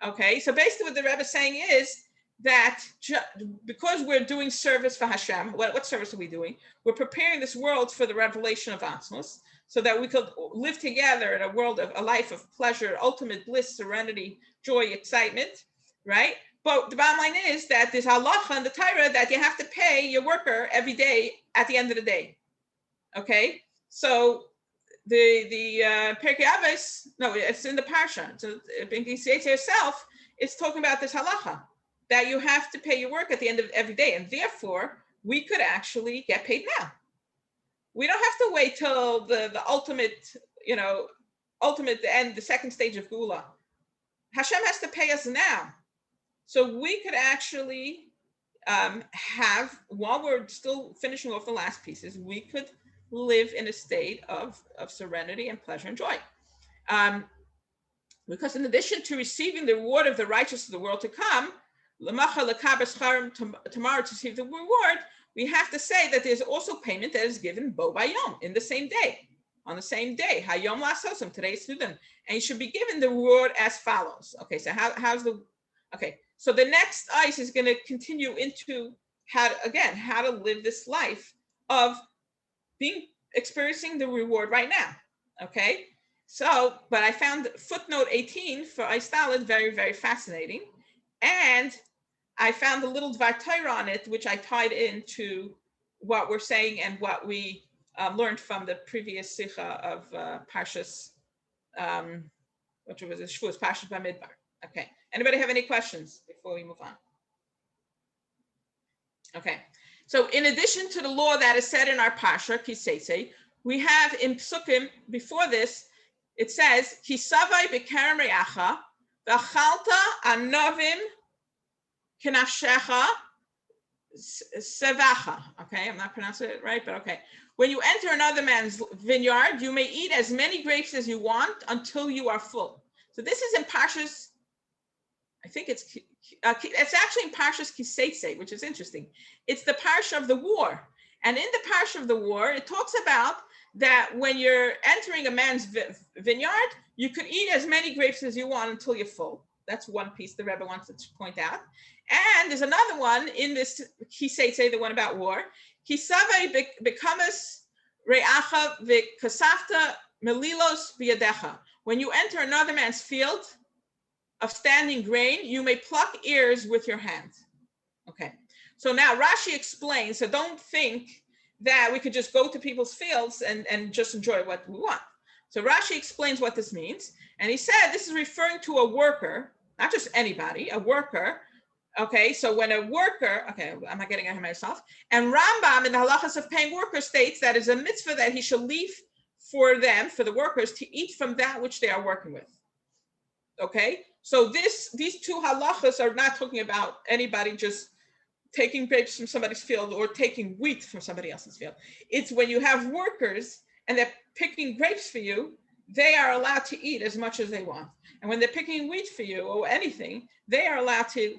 Okay, so basically what the Rebbe is saying is that because we're doing service for Hashem, what service are we doing? We're preparing this world for the revelation of Atzmos, so that we could live together in a world of a life of pleasure, ultimate bliss, serenity, joy, excitement, right? But the bottom line is that there's halacha in the Torah that you have to pay your worker every day at the end of the day. Okay, so the Pirkei Avos, no, it's in the Parsha. So in Seitzei itself, it's talking about this halacha that you have to pay your work at the end of every day, and therefore we could actually get paid now. We don't have to wait till the ultimate, ultimate end, the second stage of Gula. Hashem has to pay us now, so we could actually have, while we're still finishing off the last pieces, we could live in a state of serenity and pleasure and joy. Because in addition to receiving the reward of the righteous of the world to come, tomorrow to receive the reward, we have to say that there's also payment that is given bo bayom, in the same day, on the same day. Hayom lasosim, today's student, and you should be given the reward as follows. Okay, so so the next ice is going to continue into how to live this life of experiencing the reward right now. Okay, so but I found footnote 18 for Aistalid very, very fascinating, and I found a little Dvar Torah on it, which I tied into what we're saying and what we learned from the previous sicha of Parshas, which was a Shabbos, Parshas Bamidbar. Okay, anybody have any questions before we move on? Okay, so in addition to the law that is said in our Parsha, Ki Seitzei, we have in Psukim, before this, it says, Ki savai b'kerem re'acha, v'achalta anovim Kinafshecha sevacha. Okay, I'm not pronouncing it right, but okay. When you enter another man's vineyard, you may eat as many grapes as you want until you are full. So this is in Parshas, I think it's actually in Parshas Ki Seitzei, which is interesting. It's the Parsha of the war. And in the Parsha of the war, it talks about that when you're entering a man's vineyard, you could eat as many grapes as you want until you're full. That's one piece the Rebbe wants to point out. And there's another one in this Ki Seitzei, the one about war. Ki savai bekamas re'acha v'kasafta melilos biyadecha. When you enter another man's field of standing grain, you may pluck ears with your hand. Okay. So now Rashi explains, so don't think that we could just go to people's fields and just enjoy what we want. So Rashi explains what this means. And he said this is referring to a worker, not just anybody, a worker. Okay, so when a worker, okay, I'm not getting ahead of myself. And Rambam in the halachas of paying workers states that it's a mitzvah that he should leave for them, for the workers, to eat from that which they are working with. Okay, so these two halachas are not talking about anybody just taking grapes from somebody's field or taking wheat from somebody else's field. It's when you have workers and they're picking grapes for you, they are allowed to eat as much as they want. And when they're picking wheat for you or anything, they are allowed to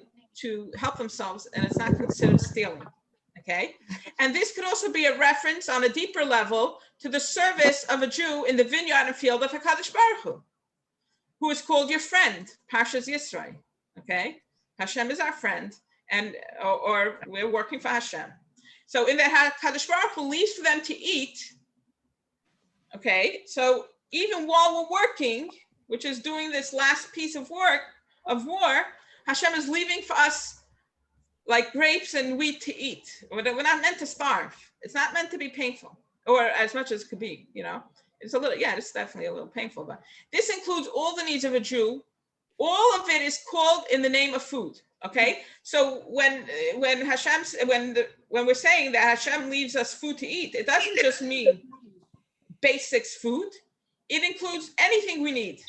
help themselves, and it's not considered stealing. Okay? And this could also be a reference on a deeper level to the service of a Jew in the vineyard and field of HaKadosh Baruch Hu, who is called your friend, Parshas Yisrael. Okay? Hashem is our friend, and or we're working for Hashem. So in the HaKadosh Baruch Hu leaves for them to eat. Okay? So even while we're working, which is doing this last piece of work of war, Hashem is leaving for us like grapes and wheat to eat. We're not meant to starve. It's not meant to be painful, or as much as it could be, It's a little, it's definitely a little painful, but this includes all the needs of a Jew. All of it is called in the name of food. Okay, so when we're saying that Hashem leaves us food to eat, it doesn't just mean basics food. It includes anything we need.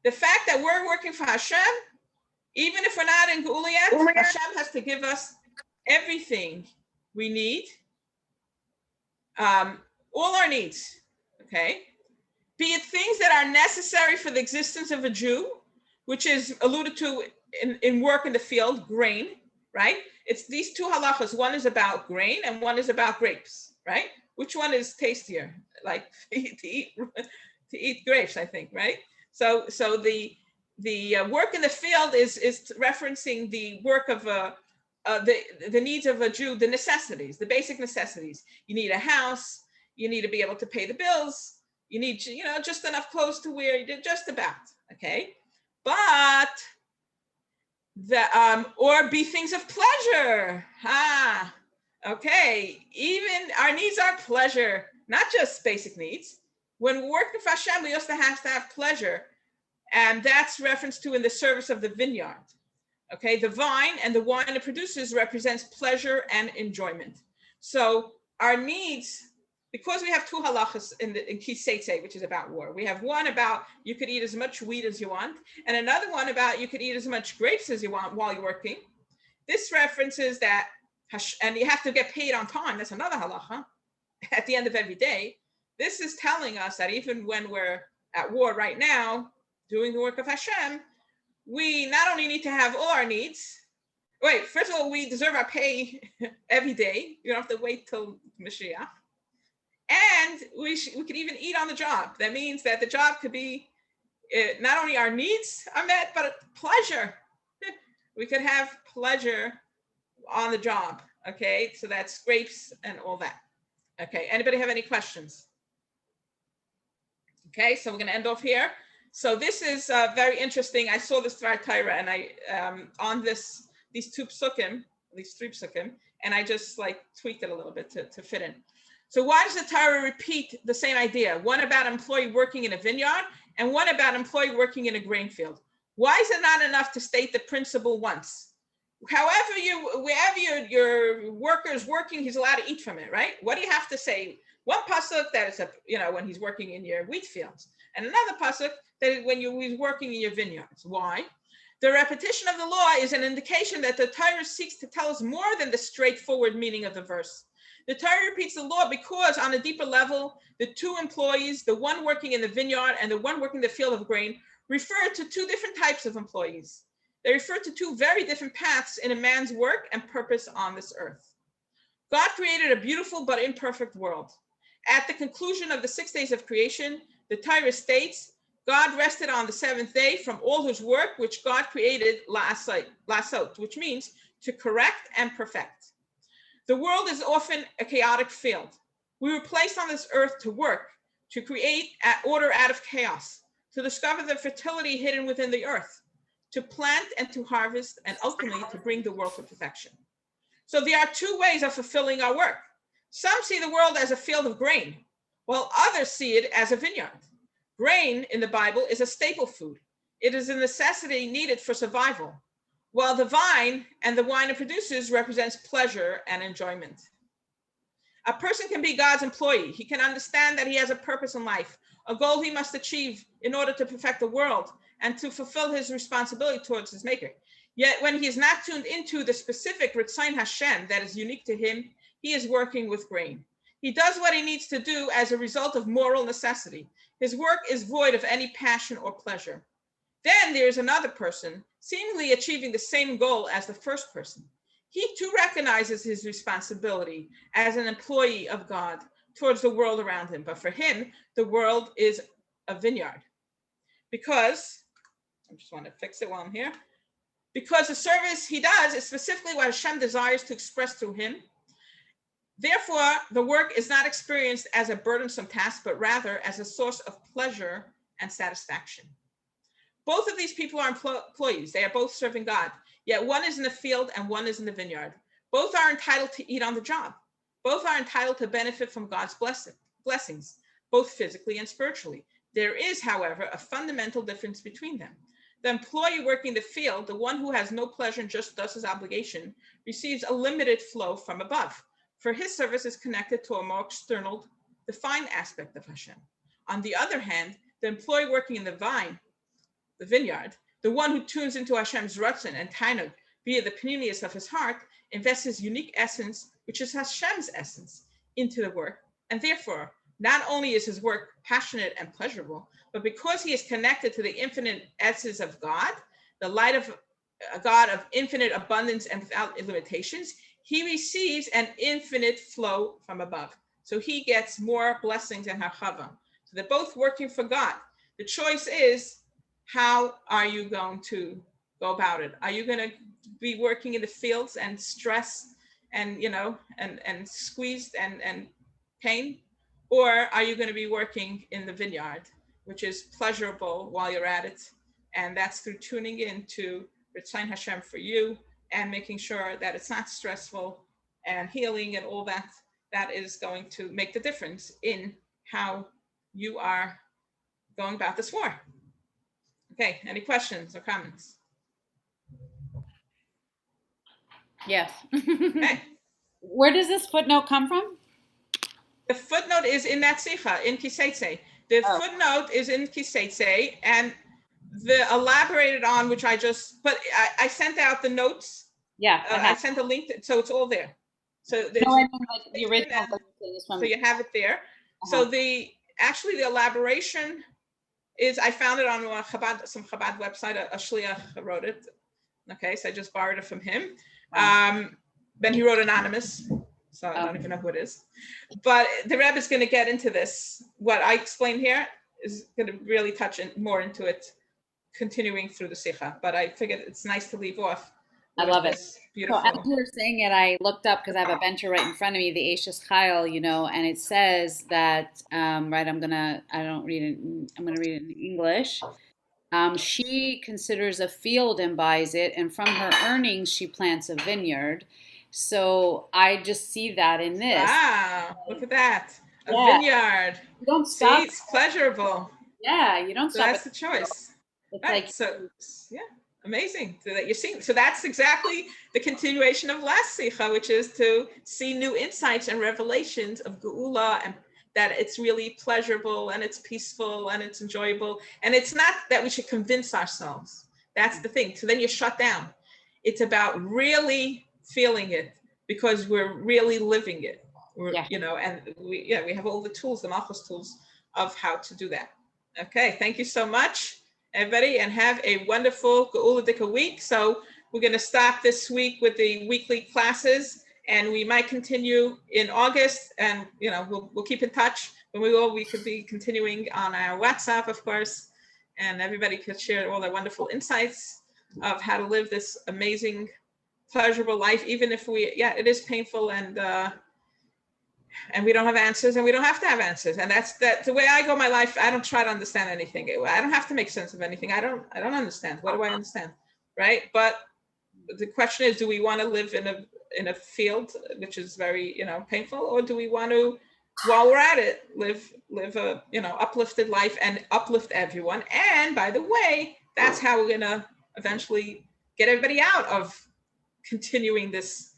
The fact that we're working for Hashem, even if we're not in Geula yet, Hashem has to give us everything we need all our needs, okay? Be it things that are necessary for the existence of a Jew, which is alluded to in work in the field, grain, right? It's these two halachas. One is about grain and one is about grapes, right? Which one is tastier? Like to eat grapes, I think, right? So the work in the field is referencing the work of the needs of a Jew, the necessities, the basic necessities. You need a house, you need to be able to pay the bills, you need, just enough clothes to wear, just about, okay? But or be things of pleasure. Okay, even our needs are pleasure, not just basic needs. When we work with Hashem, we also have to have pleasure. And that's referenced to in the service of the vineyard. Okay, the vine and the wine it produces represents pleasure and enjoyment. So our needs, because we have two halachas in Seitzei, which is about war. We have one about you could eat as much wheat as you want, and another one about you could eat as much grapes as you want while you're working. This references that, and you have to get paid on time. That's another halacha. At the end of every day, this is telling us that even when we're at war right now, doing the work of Hashem, we not only need to have all our needs. Wait, first of all, we deserve our pay every day. You don't have to wait till Mashiach. And we could even eat on the job. That means that the job could be not only our needs are met, but pleasure. We could have pleasure on the job. Okay, so that's grapes and all that. Okay, anybody have any questions? Okay, so we're going to end off here. So this is very interesting. I saw this throughout Torah, and I on these two psukim, these three psukim, and I just like tweaked it a little bit to fit in. So why does the Torah repeat the same idea? One about employee working in a vineyard and one about employee working in a grain field. Why is it not enough to state the principle once? Wherever your worker is working, he's allowed to eat from it, right? What do you have to say? One pasuk that is when he's working in your wheat fields, and another pasuk that is when he's working in your vineyards. Why? The repetition of the law is an indication that the Torah seeks to tell us more than the straightforward meaning of the verse. The Torah repeats the law because on a deeper level, the two employees, the one working in the vineyard and the one working in the field of grain, refer to two different types of employees. They refer to two very different paths in a man's work and purpose on this earth. God created a beautiful but imperfect world. At the conclusion of the 6 days of creation, the Torah states, God rested on the seventh day from all his work, which God created lasot, which means to correct and perfect. The world is often a chaotic field. We were placed on this earth to work, to create order out of chaos, to discover the fertility hidden within the earth, to plant and to harvest, and ultimately to bring the world to perfection. So there are two ways of fulfilling our work. Some see the world as a field of grain, while others see it as a vineyard. Grain in the Bible is a staple food. It is a necessity needed for survival, while the vine and the wine it produces represents pleasure and enjoyment. A person can be God's employee. He can understand that he has a purpose in life, a goal he must achieve in order to perfect the world and to fulfill his responsibility towards his maker. Yet when he is not tuned into the specific Ritzayin Hashem that is unique to him, he is working with grain. He does what he needs to do as a result of moral necessity. His work is void of any passion or pleasure. Then there is another person, seemingly achieving the same goal as the first person. He too recognizes his responsibility as an employee of God towards the world around him. But for him, the world is a vineyard. Because, I just want to fix it while I'm here. Because the service he does is specifically what Hashem desires to express through him. Therefore, the work is not experienced as a burdensome task, but rather as a source of pleasure and satisfaction. Both of these people are employees. They are both serving God. Yet one is in the field and one is in the vineyard. Both are entitled to eat on the job. Both are entitled to benefit from God's blessings, both physically and spiritually. There is, however, a fundamental difference between them. The employee working in the field, the one who has no pleasure and just does his obligation, receives a limited flow from above, for his service is connected to a more external, defined aspect of Hashem. On the other hand, the employee working in the vineyard, the one who tunes into Hashem's ratzon and tainug via the pnimius of his heart, invests his unique essence, which is Hashem's essence, into the work And therefore, not only is his work passionate and pleasurable, but because he is connected to the infinite essence of God, the light of a God of infinite abundance and without limitations, he receives an infinite flow from above. So he gets more blessings and hachava. So they're both working for God. The choice is, how are you going to go about it? Are you going to be working in the fields and stress and, and squeezed and pain? Or are you going to be working in the vineyard, which is pleasurable while you're at it? And that's through tuning in to Ritzayin Hashem for you and making sure that it's not stressful and healing and all that. That is going to make the difference in how you are going about this war. Okay, any questions or comments? Yes. Okay. Where does this footnote come from? The footnote is in that sicha, in Seitzei. The footnote is in Seitzei, and the elaborated on, which I just put, I sent out the notes. Yeah. I sent a link, so it's all there. So there's no, I mean like the original. So you have it there. So the elaboration is, I found it on some Chabad website, a shliach wrote it. Okay, so I just borrowed it from him. Wow. Then he wrote anonymous, so I don't even know who it is. But the Rebbe is going to get into this. What I explained here is going to really touch more into it, continuing through the sicha. But I figured it's nice to leave off. I love it. Beautiful. So as you were saying it, I looked up because I have a bencher right in front of me, the Ashes Chayil, and it says that, right, I'm going to read it in English. She considers a field and buys it, and from her earnings, she plants a vineyard. So I just see that in this. Wow, look at that. A vineyard. You don't stop. See, it's pleasurable. Yeah, you don't stop. That's the choice. It's right. Amazing. So that you're seeing. So that's exactly the continuation of last sicha, which is to see new insights and revelations of geula, and that it's really pleasurable and it's peaceful and it's enjoyable. And it's not that we should convince ourselves. That's the thing. So then you're shut down. It's about really feeling it because we're really living it. And we have all the tools, the Malchus tools of how to do that. Okay, thank you so much, everybody, and have a wonderful Geula Dika week. So we're going to stop this week with the weekly classes, and we might continue in August, and we'll keep in touch. When we could be continuing on our WhatsApp, of course, and everybody could share all their wonderful insights of how to live this amazing, pleasurable life, even if it is painful and we don't have answers, and we don't have to have answers. And that's the way I go my life. I don't try to understand anything. I don't have to make sense of anything. I don't understand. What do I understand? Right. But the question is, do we want to live in a field which is very, painful, or do we want to, while we're at it, live a, uplifted life and uplift everyone? And by the way, that's how we're going to eventually get everybody out of continuing this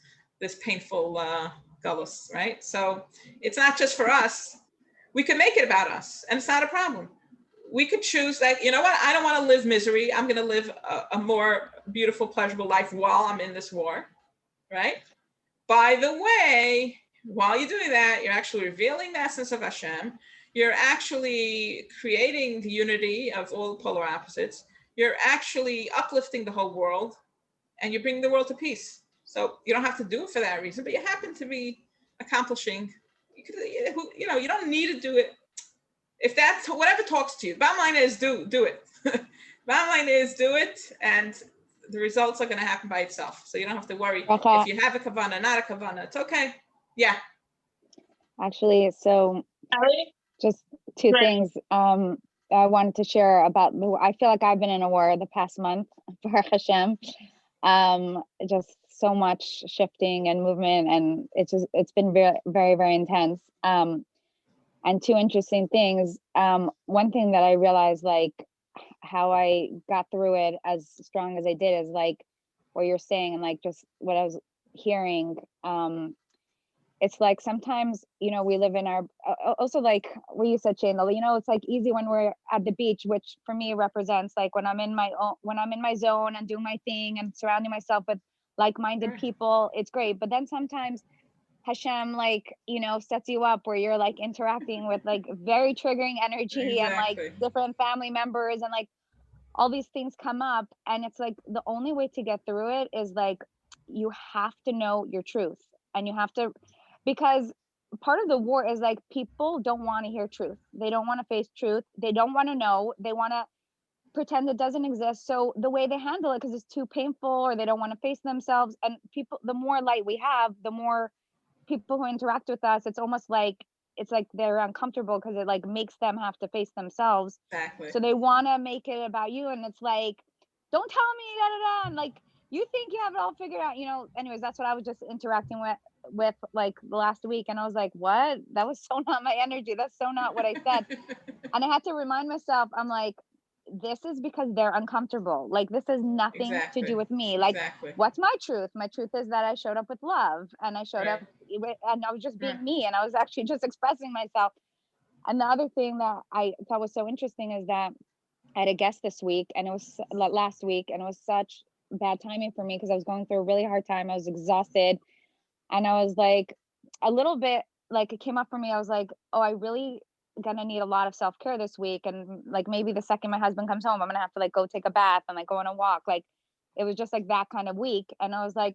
painful, gullus, right? So it's not just for us. We can make it about us, and it's not a problem. We could choose that, I don't want to live misery. I'm going to live a more beautiful, pleasurable life while I'm in this war, right? By the way, while you're doing that, you're actually revealing the essence of Hashem. You're actually creating the unity of all the polar opposites. You're actually uplifting the whole world, and you're bringing the world to peace. So you don't have to do it for that reason, but you happen to be accomplishing. You don't need to do it. If that's whatever talks to you. Bottom line is do it. Bottom line is do it, and the results are going to happen by itself. So you don't have to worry if you have a kavanah, not a kavanah. It's okay. Yeah. Actually, so just two things. I wanted to share about I feel like I've been in a war the past month, Baruch Hashem. Just so much shifting and movement, and it's been very, very, very intense. And two interesting things. One thing that I realized, like how I got through it as strong as I did, is like what you're saying, and like just what I was hearing. It's like sometimes, we live in our, also like what you said, Shane, it's like easy when we're at the beach, which for me represents like when I'm in my zone and doing my thing and surrounding myself with like-minded people, it's great. But then sometimes Hashem, like, sets you up where you're like interacting with like very triggering energy and like Exactly. different family members and like all these things come up. And it's like the only way to get through it is like you have to know your truth, and you have to, because part of the war is like people don't want to hear truth. They don't want to face truth. They don't want to know. They want to pretend it doesn't exist. So the way they handle it, because it's too painful or they don't want to face themselves, and people, the more light we have, the more people who interact with us, it's almost like it's like they're uncomfortable because it like makes them have to face themselves. Exactly. So they want to make it about you, and it's like, don't tell me, da da da, and like you think you have it all figured out, anyways. That's what I was just interacting with like the last week, and I was like, what? That was so not my energy. That's so not what I said. And I had to remind myself, I'm like, this is because they're uncomfortable. Like, this has nothing to do with me. Like, what's my truth? My truth is that I showed up with love, and I showed up and I was just being me, and I was actually just expressing myself. And the other thing that I thought was so interesting is that I had a guest this week, and it was last week, and it was such bad timing for me because I was going through a really hard time. I was exhausted, and I was like a little bit like, it came up for me. I was like, oh, I really gonna need a lot of self-care this week, and like maybe the second my husband comes home, I'm gonna have to like go take a bath and like go on a walk. Like, it was just like that kind of week. And I was like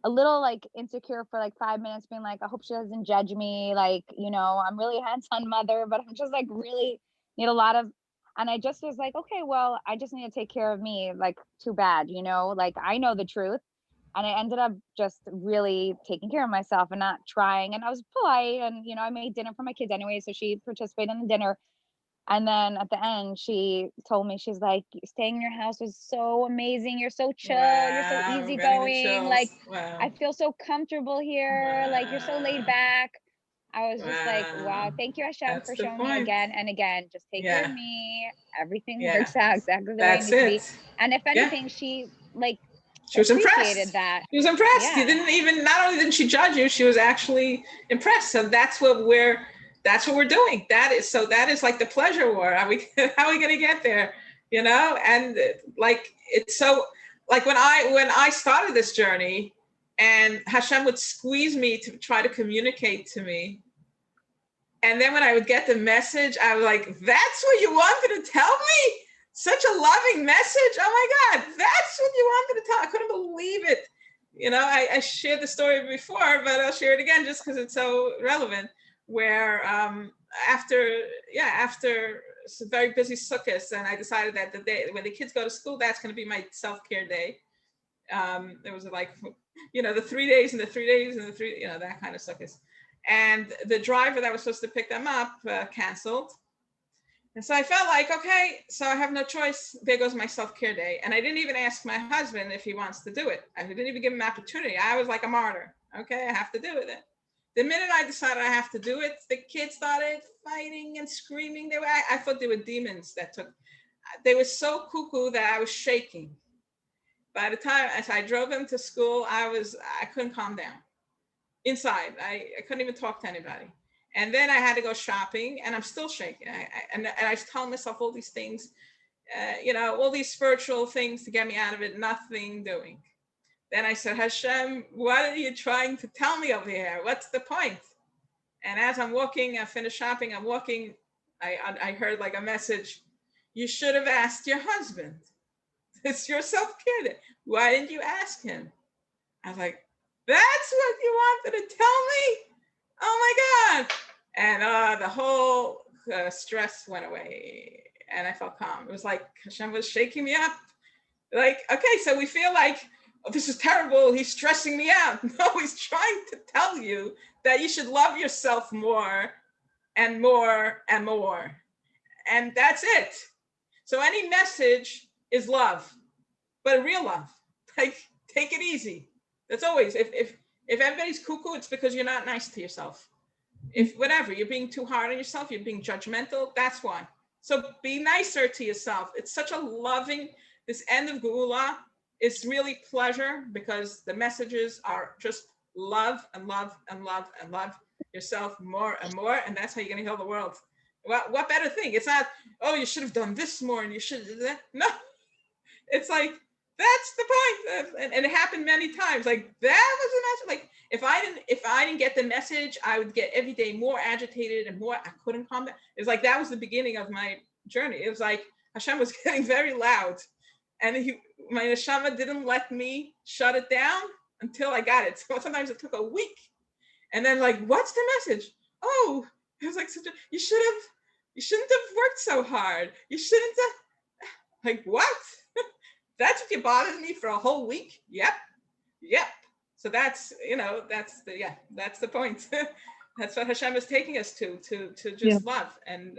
a little like insecure for like 5 minutes, being like, I hope she doesn't judge me, like, I'm really a hands-on mother, but I'm just like really need a lot of, and I just was like, okay, well, I just need to take care of me. Like, too bad, like I know the truth. And I ended up just really taking care of myself and not trying. And I was polite, and, I made dinner for my kids anyway. So she participated in the dinner. And then at the end, she told me, she's like, staying in your house was so amazing. You're so chill. You're so easygoing. Like, I feel so comfortable here. Like, you're so laid back. I was just like, wow, thank you, Hashem, for showing me again and again, just take care of me. Everything works out exactly the way it needs to be. And if anything, she like, she was appreciated impressed. that. She was impressed. You didn't even, not only didn't she judge you, she was actually impressed. So that's what we're doing. That is like the pleasure war. How are we going to get there? And like, it's so like when I started this journey and Hashem would squeeze me to try to communicate to me. And then when I would get the message, I was like, that's what you wanted to tell me? Such a loving message. Oh my God, that's what you wanted to tell. I couldn't believe it. I shared the story before, but I'll share it again just because it's so relevant. Where after some very busy sukkahs, and I decided that the day when the kids go to school, that's going to be my self-care day. It was like, the 3 days and the 3 days and the 3, that kind of sukkahs. And the driver that was supposed to pick them up canceled. And so I felt like, okay, so I have no choice. There goes my self-care day. And I didn't even ask my husband if he wants to do it. I didn't even give him an opportunity. I was like a martyr. Okay, I have to do it. The minute I decided I have to do it, the kids started fighting and screaming. I thought they were demons they were so cuckoo that I was shaking. By the time as I drove them to school, I couldn't calm down. Inside, I couldn't even talk to anybody. And then I had to go shopping, and I'm still shaking. And I was telling myself all these things, all these spiritual things to get me out of it, nothing doing. Then I said, Hashem, what are you trying to tell me over here? What's the point? And as I'm walking, I finished shopping, I'm walking, I heard like a message, you should have asked your husband. It's your self-care day. Why didn't you ask him? I was like, that's what you wanted to tell me? Oh my God. And the whole stress went away, and I felt calm. It was like Hashem was shaking me up. Like, okay, so we feel like, oh, this is terrible. He's stressing me out. No, he's trying to tell you that you should love yourself more and more and more. And that's it. So any message is love, but real love. Like, take it easy. That's always, if everybody's cuckoo, it's because you're not nice to yourself. If whatever, you're being too hard on yourself, you're being judgmental, that's why. So be nicer to yourself. It's such a loving, this end of Geula is really pleasure, because the messages are just love and love and love and love yourself more and more. And that's how you're going to heal the world. What better thing? It's not, oh, you should have done this more and you should have done that. No, it's like, That's the point. And it happened many times. Like that was the message. Like if I didn't get the message, I would get every day more agitated and more. I couldn't calm down. It was like that was the beginning of my journey. It was like Hashem was getting very loud, and my neshama didn't let me shut it down until I got it. So sometimes it took a week, and then like, what's the message? Oh, it was like you shouldn't have worked so hard. You shouldn't have. Like what? That's what you bothered me for a whole week. Yep. So that's that's the point. That's what Hashem is taking us to just love and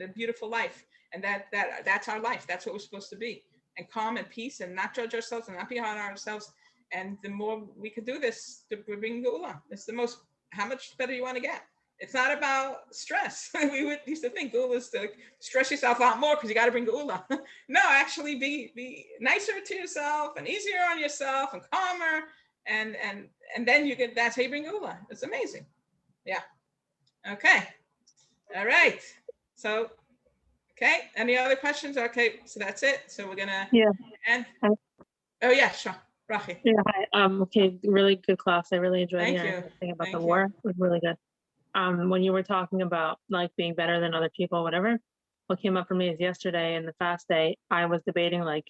a beautiful life. And that's our life. That's what we're supposed to be. And calm and peace and not judge ourselves and not be hard on ourselves. And the more we could do this to bring Geula, it's the most, how much better you want to get. It's not about stress. We used to think Geula is to stress yourself out more because you got to bring Geula. No, actually be nicer to yourself and easier on yourself and calmer. And then that's how you bring Geula. It's amazing. Yeah. Okay. All right. So, okay. Any other questions? Okay. So that's it. So we're going to end. Oh, yeah, sure. Rachi. Yeah. Hi. Okay. Really good class. I really enjoyed Thank hearing you. thing about the war. It was really good. When you were talking about like being better than other people, whatever, what came up for me is yesterday in the fast day, I was debating like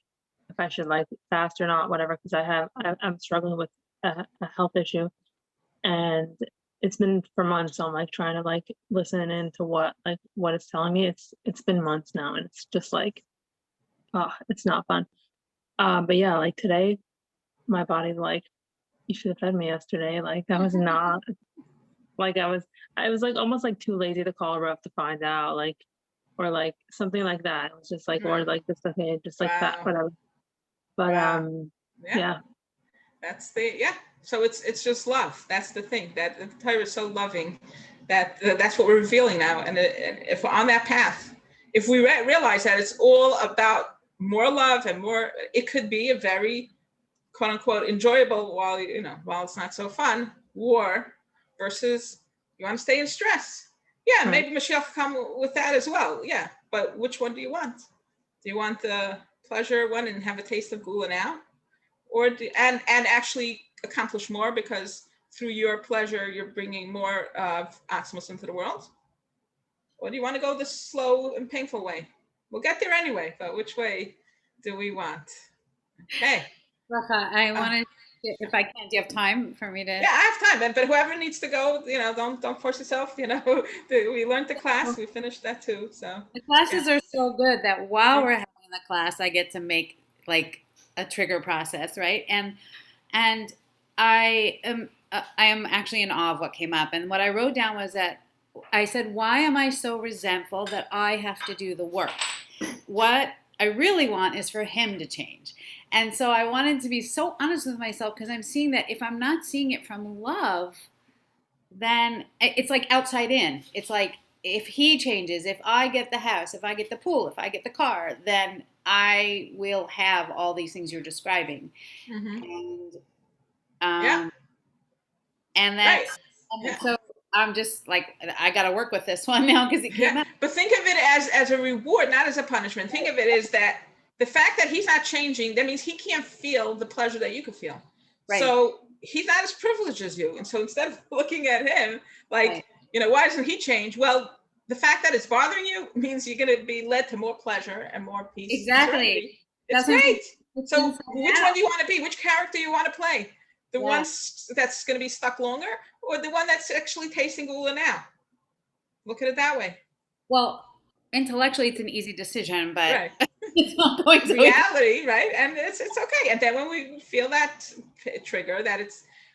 if I should like fast or not, whatever, because I'm struggling with a health issue, and it's been for months. So I'm like trying to like listen into what it's telling me. It's been months now, and it's just like, oh, it's not fun. But yeah, like today, my body's like, you should have fed me yesterday. Like that was not. Like I was like almost like too lazy to call her up to find out, like, or like something like that. It was just like, or like just okay, just like that, whatever. But yeah. That's So it's just love. That's the thing. That the Torah is so loving that that's what we're revealing now. And if we're on that path, if we realize that it's all about more love and more, it could be a very quote unquote enjoyable while it's not so fun war versus you want to stay in stress. Yeah, maybe Mashiach will come with that as well. Yeah, but which one do you want? Do you want the pleasure one and have a taste of Geula now, or and actually accomplish more because through your pleasure you're bringing more of Atmos into the world? Or do you want to go the slow and painful way? We'll get there anyway, but which way do we want? Okay. Racha, I wanted, if I can, do you have time for me to? Yeah, I have time, but whoever needs to go, don't force yourself. We learned the class, we finished that too. So the classes are so good that while we're having the class, I get to make like a trigger process, right? And I am actually in awe of what came up. And what I wrote down was that I said, why am I so resentful that I have to do the work? What I really want is for him to change. And so I wanted to be so honest with myself, because I'm seeing that if I'm not seeing it from love, then it's like outside in. It's like if he changes, if I get the house, if I get the pool, if I get the car, then I will have all these things you're describing. Mm-hmm. And that's so I'm just like, I got to work with this one now because it came up. But think of it as a reward, not as a punishment. Think of it as that the fact that he's not changing, that means he can't feel the pleasure that you could feel. Right. So he's not as privileged as you. And so instead of looking at him like, why doesn't he change? Well, the fact that it's bothering you means you're going to be led to more pleasure and more peace. Exactly. It's great. So which one do you want to be? Which character you want to play? The one that's going to be stuck longer, or the one that's actually tasting Geula now? Look at it that way. Well, intellectually, it's an easy decision, but it's not going to reality, right? And it's okay. And then when we feel that trigger,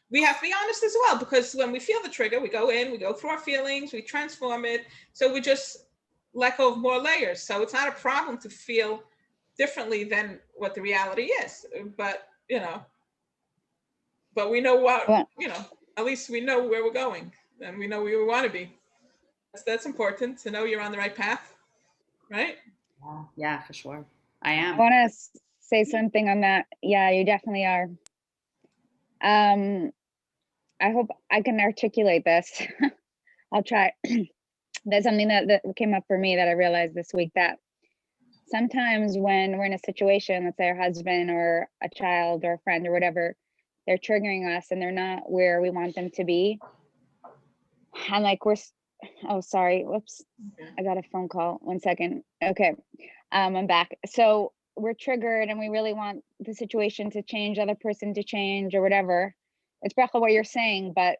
we have to be honest as well, because when we feel the trigger, we go through our feelings, we transform it. So we just let go of more layers. So it's not a problem to feel differently than what the reality is. But we know what, at least we know where we're going, and we know where we want to be. That's important to know you're on the right path, right? Yeah, for sure. I am. I want to say something on that. Yeah, you definitely are. I hope I can articulate this. I'll try. There's something that came up for me that I realized this week, that sometimes when we're in a situation, let's say our husband or a child or a friend or whatever, they're triggering us and they're not where we want them to be. And like oh, sorry, whoops, I got a phone call. 1 second. Okay, I'm back. So we're triggered and we really want the situation to change, other person to change or whatever. It's bracha what you're saying, but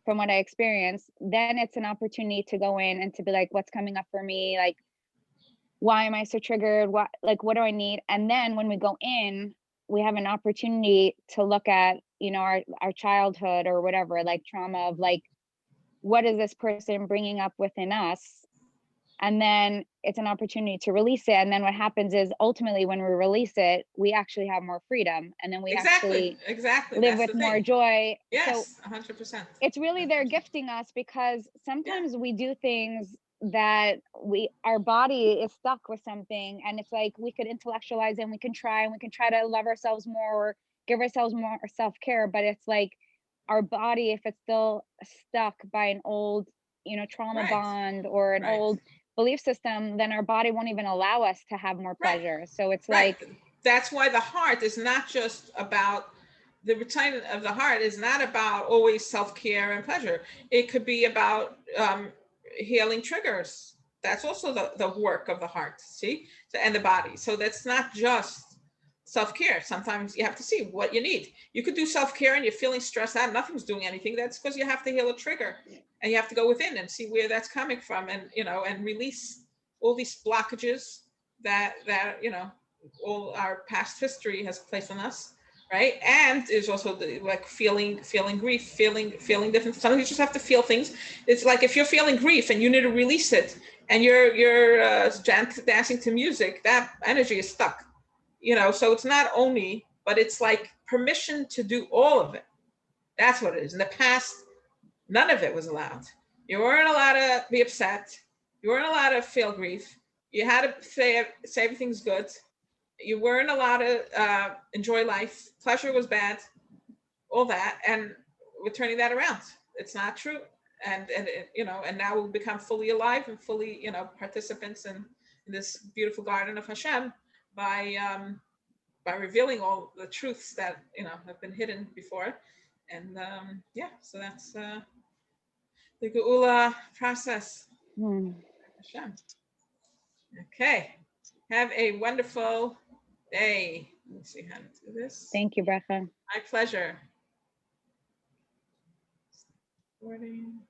from what I experienced, then it's an opportunity to go in and to be like, what's coming up for me? Like, why am I so triggered? What do I need? And then when we go in, we have an opportunity to look at, our childhood or whatever, like trauma of like, what is this person bringing up within us? And then it's an opportunity to release it. And then what happens is ultimately when we release it, we actually have more freedom. And then we Exactly. live with more joy. Yes, so 100%. It's really they're gifting us, because sometimes we do things that our body is stuck with something, and it's like we could intellectualize it and we can try to love ourselves more or give ourselves more self-care, but it's like our body, if it's still stuck by an old trauma Right. bond or an Right. old belief system, then our body won't even allow us to have more Right. pleasure. So it's Right. like, that's why the heart is not just about the retirement of the heart is not about always self-care and pleasure. It could be about healing triggers. That's also the work of the heart, see, and the body. So that's not just self-care. Sometimes you have to see what you need. You could do self-care and you're feeling stressed out, nothing's doing anything. That's because you have to heal a trigger, and you have to go within and see where that's coming from, and and release all these blockages that all our past history has placed on us, right? And there's also the like feeling grief, feeling different. Sometimes you just have to feel things. It's like if you're feeling grief and you need to release it, and you're dancing to music, that energy is stuck. So it's not only, but it's like permission to do all of it. That's what it is. In the past, none of it was allowed. You weren't allowed to be upset. You weren't allowed to feel grief. You had to say everything's good. You weren't allowed to enjoy life. Pleasure was bad. All that, and we're turning that around. It's not true, and now we'll become fully alive and fully participants in this beautiful garden of Hashem by revealing all the truths that have been hidden before, and so that's the Geula process. Hashem. Okay, have a wonderful day. Let me see how to do this. thank you, Bracha. My pleasure. Recording.